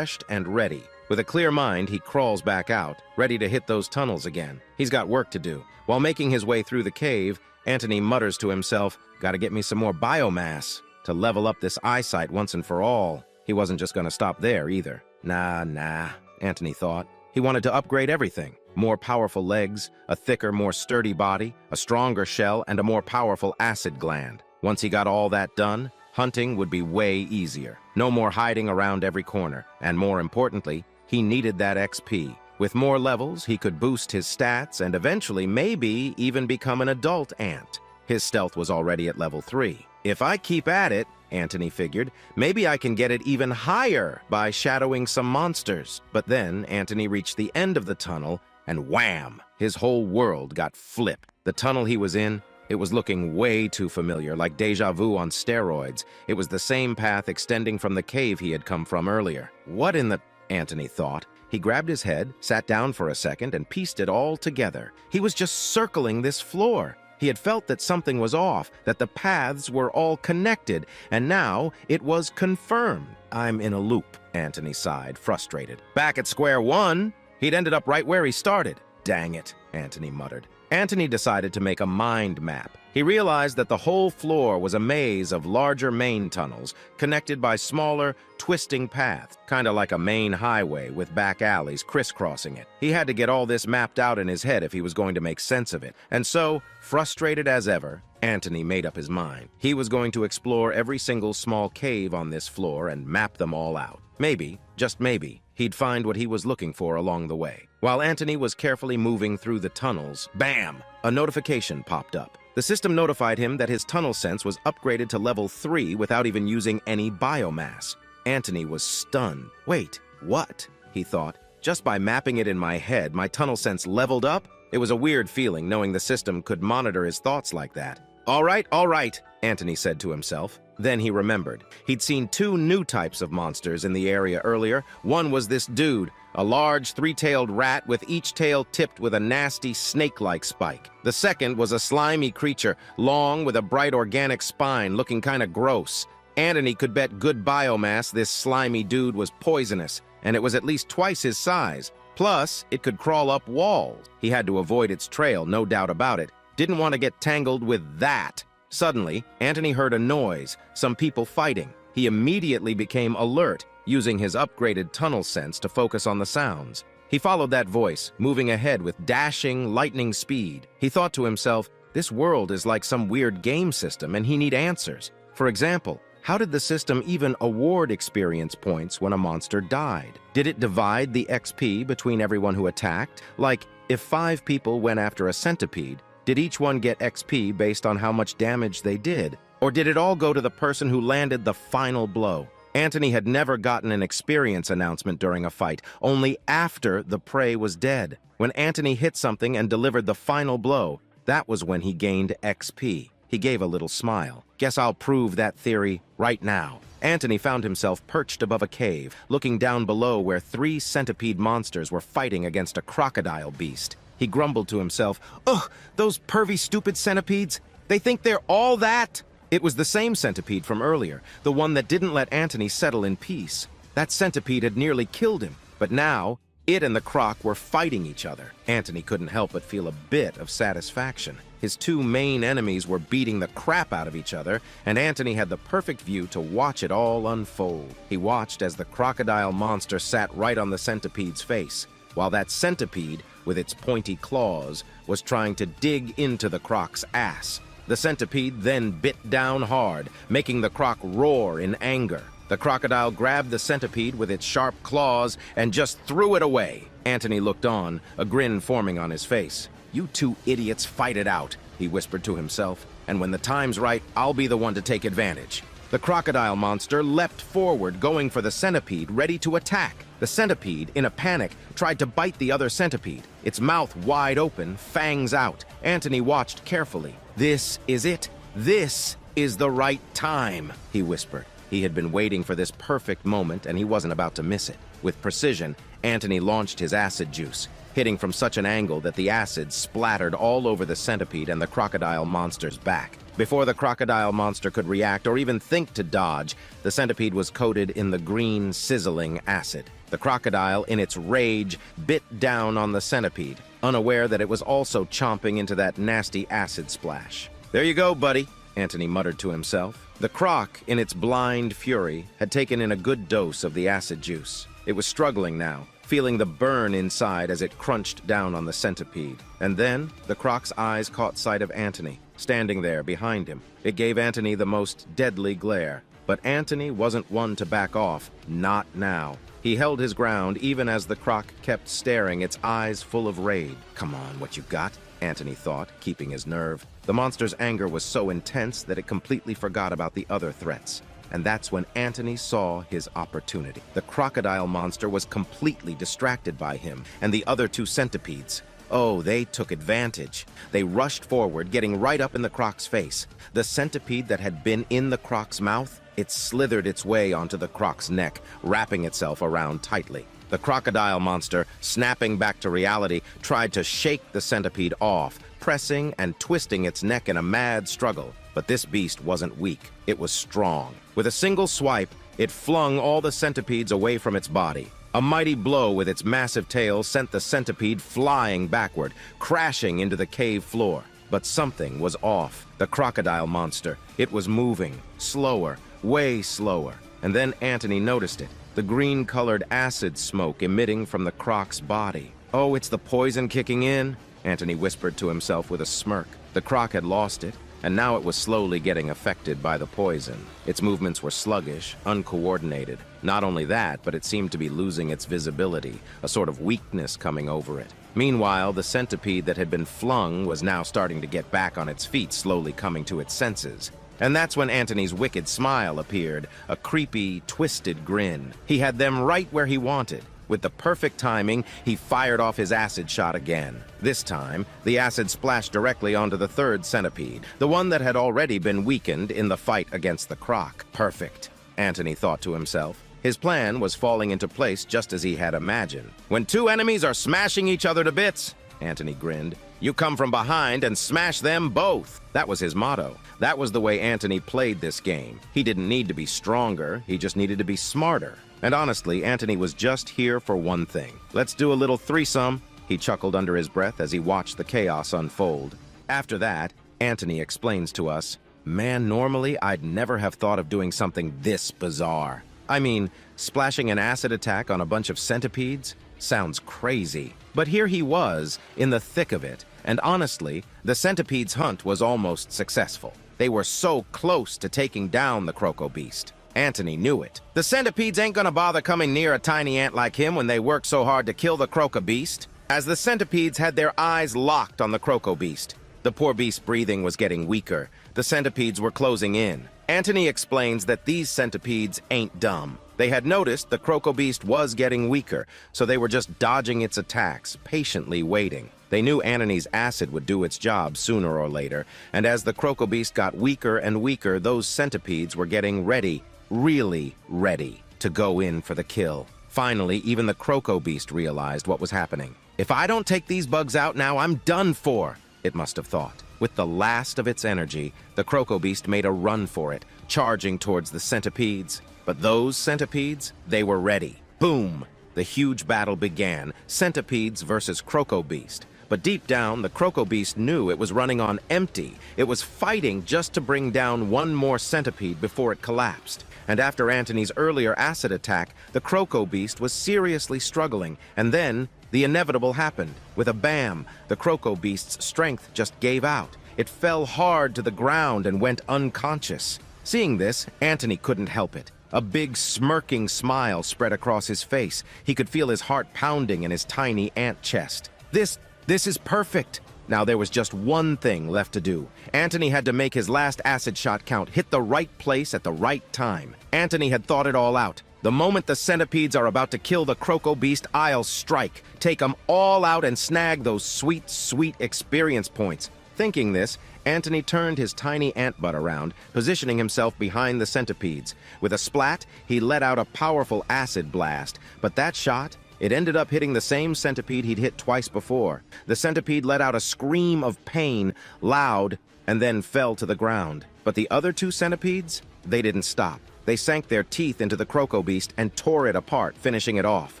and ready. With a clear mind, he crawls back out, ready to hit those tunnels again. He's got work to do. While making his way through the cave, Anthony mutters to himself, gotta get me some more biomass to level up this eyesight once and for all. He wasn't just gonna stop there either. Nah, Anthony thought. He wanted to upgrade everything. More powerful legs, a thicker, more sturdy body, a stronger shell, and a more powerful acid gland. Once he got all that done, hunting would be way easier. No more hiding around every corner. And more importantly, he needed that XP. With more levels, he could boost his stats and eventually maybe even become an adult ant. His stealth was already at level 3. If I keep at it, Anthony figured, maybe I can get it even higher by shadowing some monsters. But then Anthony reached the end of the tunnel and wham! His whole world got flipped. The tunnel he was in, it was looking way too familiar, like deja vu on steroids. It was the same path extending from the cave he had come from earlier. What in the... Anthony thought. He grabbed his head, sat down for a second, and pieced it all together. He was just circling this floor. He had felt that something was off, that the paths were all connected, and now it was confirmed. I'm in a loop, Anthony sighed, frustrated. Back at square one, he'd ended up right where he started. Dang it, Anthony muttered. Anthony decided to make a mind map. He realized that the whole floor was a maze of larger main tunnels, connected by smaller, twisting paths, kind of like a main highway with back alleys crisscrossing it. He had to get all this mapped out in his head if he was going to make sense of it. And so, frustrated as ever, Anthony made up his mind. He was going to explore every single small cave on this floor and map them all out. Maybe, just maybe, he'd find what he was looking for along the way. While Anthony was carefully moving through the tunnels, bam! A notification popped up. The system notified him that his tunnel sense was upgraded to level 3 without even using any biomass. Anthony was stunned. Wait, what? He thought. Just by mapping it in my head, my tunnel sense leveled up? It was a weird feeling knowing the system could monitor his thoughts like that. All right, Antony said to himself. Then he remembered. He'd seen two new types of monsters in the area earlier. One was this dude, a large three-tailed rat with each tail tipped with a nasty snake-like spike. The second was a slimy creature, long with a bright organic spine, looking kinda gross. Antony could bet good biomass this slimy dude was poisonous, and it was at least twice his size. Plus, it could crawl up walls. He had to avoid its trail, no doubt about it. Didn't want to get tangled with that. Suddenly, Antony heard a noise, some people fighting. He immediately became alert, using his upgraded tunnel sense to focus on the sounds. He followed that voice, moving ahead with dashing, lightning speed. He thought to himself, this world is like some weird game system and he need answers. For example, how did the system even award experience points when a monster died? Did it divide the XP between everyone who attacked? Like, if 5 people went after a centipede, did each one get XP based on how much damage they did? Or did it all go to the person who landed the final blow? Antony had never gotten an experience announcement during a fight, only after the prey was dead. When Antony hit something and delivered the final blow, that was when he gained XP. He gave a little smile. Guess I'll prove that theory right now. Antony found himself perched above a cave, looking down below where 3 centipede monsters were fighting against a crocodile beast. He grumbled to himself, "Ugh, those pervy stupid centipedes! They think they're all that!" It was the same centipede from earlier, the one that didn't let Antony settle in peace. That centipede had nearly killed him, but now, it and the croc were fighting each other. Antony couldn't help but feel a bit of satisfaction. His 2 main enemies were beating the crap out of each other, and Antony had the perfect view to watch it all unfold. He watched as the crocodile monster sat right on the centipede's face, while that centipede, with its pointy claws, was trying to dig into the croc's ass. The centipede then bit down hard, making the croc roar in anger. The crocodile grabbed the centipede with its sharp claws and just threw it away. Antony looked on, a grin forming on his face. "You 2 idiots fight it out," he whispered to himself, "and when the time's right, I'll be the one to take advantage." The crocodile monster leapt forward, going for the centipede, ready to attack. The centipede, in a panic, tried to bite the other centipede, its mouth wide open, fangs out. Antony watched carefully. "This is it. This is the right time," he whispered. He had been waiting for this perfect moment, and he wasn't about to miss it. With precision, Antony launched his acid juice, hitting from such an angle that the acid splattered all over the centipede and the crocodile monster's back. Before the crocodile monster could react or even think to dodge, the centipede was coated in the green, sizzling acid. The crocodile, in its rage, bit down on the centipede, unaware that it was also chomping into that nasty acid splash. "There you go, buddy," Antony muttered to himself. The croc, in its blind fury, had taken in a good dose of the acid juice. It was struggling now, feeling the burn inside as it crunched down on the centipede. And then, the croc's eyes caught sight of Antony, standing there behind him. It gave Antony the most deadly glare. But Antony wasn't one to back off, not now. He held his ground even as the croc kept staring, its eyes full of rage. "Come on, what you got?" Antony thought, keeping his nerve. The monster's anger was so intense that it completely forgot about the other threats. And that's when Antony saw his opportunity. The crocodile monster was completely distracted by him and the other 2 centipedes. Oh, they took advantage. They rushed forward, getting right up in the croc's face. The centipede that had been in the croc's mouth, it slithered its way onto the croc's neck, wrapping itself around tightly. The crocodile monster, snapping back to reality, tried to shake the centipede off, pressing and twisting its neck in a mad struggle. But this beast wasn't weak. It was strong. With a single swipe, it flung all the centipedes away from its body. A mighty blow with its massive tail sent the centipede flying backward, crashing into the cave floor. But something was off. The crocodile monster, it was moving, slower, way slower. And then Antony noticed it, the green-colored acid smoke emitting from the croc's body. "Oh, it's the poison kicking in," Antony whispered to himself with a smirk. The croc had lost it, and now it was slowly getting affected by the poison. Its movements were sluggish, uncoordinated. Not only that, but it seemed to be losing its visibility, a sort of weakness coming over it. Meanwhile, the centipede that had been flung was now starting to get back on its feet, slowly coming to its senses. And that's when Antony's wicked smile appeared, a creepy, twisted grin. He had them right where he wanted. With the perfect timing, he fired off his acid shot again. This time, the acid splashed directly onto the third centipede, the one that had already been weakened in the fight against the croc. Perfect, Anthony thought to himself. His plan was falling into place just as he had imagined. When two enemies are smashing each other to bits, Anthony grinned, you come from behind and smash them both. That was his motto. That was the way Anthony played this game. He didn't need to be stronger, he just needed to be smarter. And honestly, Anthony was just here for one thing. Let's do a little threesome, he chuckled under his breath as he watched the chaos unfold. After that, Anthony explains to us, man, normally I'd never have thought of doing something this bizarre. I mean, splashing an acid attack on a bunch of centipedes sounds crazy. But here he was, in the thick of it, and honestly, the centipede's hunt was almost successful. They were so close to taking down the croco beast. Anthony knew it. The centipedes ain't gonna bother coming near a tiny ant like him when they work so hard to kill the croco beast. As the centipedes had their eyes locked on the croco beast, the poor beast's breathing was getting weaker. The centipedes were closing in. Anthony explains that these centipedes ain't dumb. They had noticed the croco beast was getting weaker, so they were just dodging its attacks, patiently waiting. They knew Anthony's acid would do its job sooner or later, and as the croco beast got weaker and weaker, those centipedes were getting ready, really ready, to go in for the kill. Finally, even the croco beast realized what was happening. If I don't take these bugs out now, I'm done for, it must have thought. With the last of its energy, the croco beast made a run for it, charging towards the centipedes. But those centipedes, they were ready. Boom! The huge battle began, centipedes versus croco beast. But deep down, the croco beast knew it was running on empty. It was fighting just to bring down one more centipede before it collapsed. And after Anthony's earlier acid attack, the croco beast was seriously struggling. And then, the inevitable happened. With a bam, the croco beast's strength just gave out. It fell hard to the ground and went unconscious. Seeing this, Anthony couldn't help it. A big smirking smile spread across his face. He could feel his heart pounding in his tiny ant chest. This is perfect. Now there was just one thing left to do. Anthony had to make his last acid shot count, hit the right place at the right time. Anthony had thought it all out. The moment the centipedes are about to kill the croco beast, I'll strike. Take them all out and snag those sweet, sweet experience points. Thinking this, Anthony turned his tiny ant butt around, positioning himself behind the centipedes. With a splat, he let out a powerful acid blast, but that shot, it ended up hitting the same centipede he'd hit twice before. The centipede let out a scream of pain, loud, and then fell to the ground. But the other two centipedes, they didn't stop. They sank their teeth into the croco beast and tore it apart, finishing it off.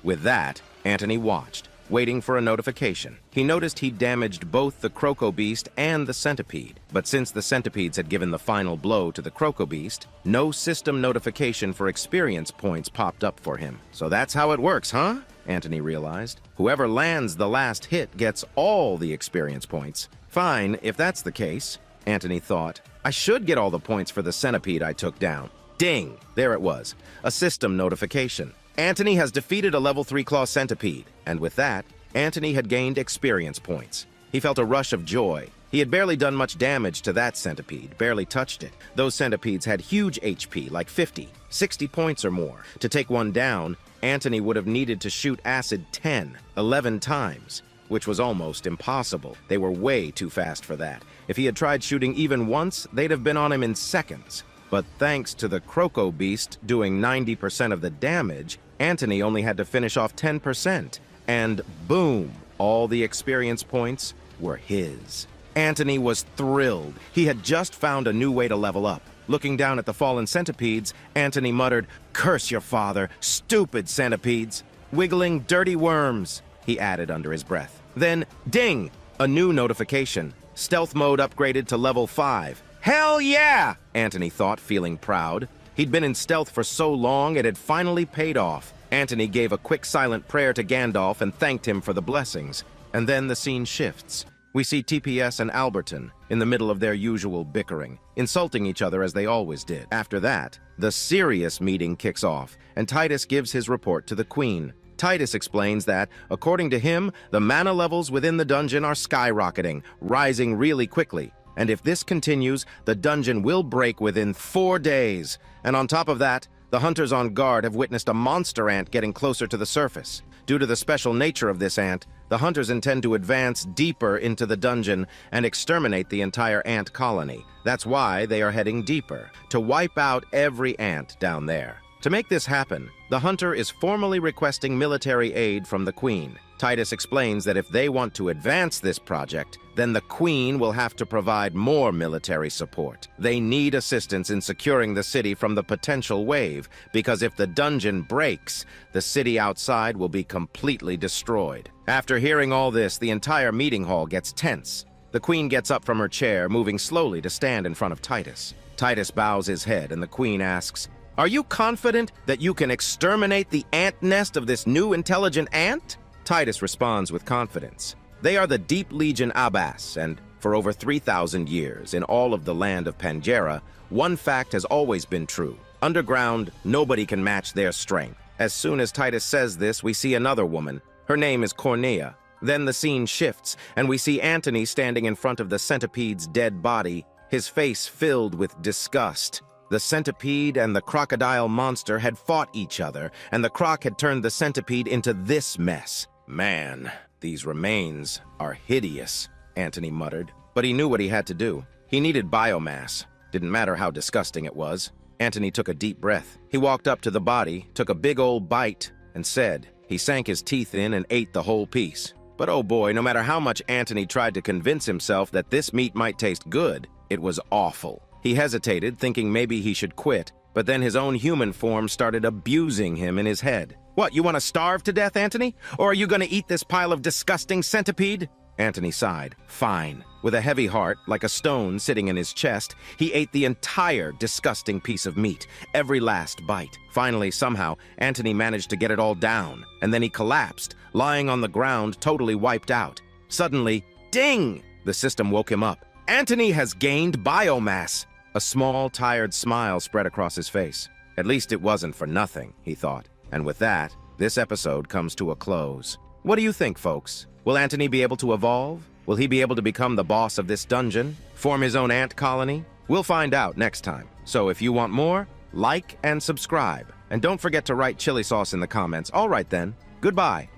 With that, Anthony watched, waiting for a notification. He noticed he'd damaged both the croco beast and the centipede. But since the centipedes had given the final blow to the croco beast, no system notification for experience points popped up for him. So that's how it works, huh? Anthony realized. Whoever lands the last hit gets all the experience points. Fine, if that's the case, Anthony thought. I should get all the points for the centipede I took down. Ding! There it was. A system notification. Anthony has defeated a level 3 claw centipede, and with that, Anthony had gained experience points. He felt a rush of joy. He had barely done much damage to that centipede, barely touched it. Those centipedes had huge HP, like 50, 60 points or more. To take one down, Anthony would have needed to shoot acid 10, 11 times, which was almost impossible. They were way too fast for that. If he had tried shooting even once, they'd have been on him in seconds. But thanks to the croco beast doing 90% of the damage, Anthony only had to finish off 10%. And boom, all the experience points were his. Anthony was thrilled. He had just found a new way to level up. Looking down at the fallen centipedes, Anthony muttered, "Curse your father, stupid centipedes! Wiggling dirty worms," he added under his breath. Then, ding! A new notification. Stealth mode upgraded to level 5. Hell yeah! Anthony thought, feeling proud. He'd been in stealth for so long, it had finally paid off. Anthony gave a quick silent prayer to Gandalf and thanked him for the blessings. And then the scene shifts. We see TPS and Alberton in the middle of their usual bickering, insulting each other as they always did. After that, the serious meeting kicks off, and Titus gives his report to the Queen. Titus explains that, according to him, the mana levels within the dungeon are skyrocketing, rising really quickly. And if this continues, the dungeon will break within 4 days. And on top of that, The hunters on guard have witnessed a monster ant getting closer to the surface. Due to the special nature of this ant, the hunters intend to advance deeper into the dungeon and exterminate the entire ant colony. That's why they are heading deeper, to wipe out every ant down there. To make this happen, the hunter is formally requesting military aid from the Queen. Titus explains that if they want to advance this project, then the Queen will have to provide more military support. They need assistance in securing the city from the potential wave, because if the dungeon breaks, the city outside will be completely destroyed. After hearing all this, the entire meeting hall gets tense. The Queen gets up from her chair, moving slowly to stand in front of Titus. Titus bows his head, and the Queen asks, "Are you confident that you can exterminate the ant nest of this new intelligent ant?" Titus responds with confidence. They are the Deep Legion Abbas, and for over 3,000 years, in all of the land of Pangera, one fact has always been true. Underground, nobody can match their strength. As soon as Titus says this, we see another woman. Her name is Cornea. Then the scene shifts, and we see Antony standing in front of the centipede's dead body, his face filled with disgust. The centipede and the crocodile monster had fought each other, and the croc had turned the centipede into this mess. "Man, these remains are hideous," Antony muttered. But he knew what he had to do. He needed biomass. Didn't matter how disgusting it was. Antony took a deep breath. He walked up to the body, took a big old bite, and said. He sank his teeth in and ate the whole piece. But oh boy, no matter how much Antony tried to convince himself that this meat might taste good, it was awful. He hesitated, thinking maybe he should quit, but then his own human form started abusing him in his head. "What, you want to starve to death, Antony? Or are you going to eat this pile of disgusting centipede?" Antony sighed. Fine. With a heavy heart, like a stone sitting in his chest, he ate the entire disgusting piece of meat, every last bite. Finally, somehow, Antony managed to get it all down, and then he collapsed, lying on the ground, totally wiped out. Suddenly, ding! The system woke him up. Antony has gained biomass! A small, tired smile spread across his face. At least it wasn't for nothing, he thought. And with that, this episode comes to a close. What do you think, folks? Will Antony be able to evolve? Will he be able to become the boss of this dungeon? Form his own ant colony? We'll find out next time. So if you want more, like and subscribe. And don't forget to write chili sauce in the comments. All right then, goodbye.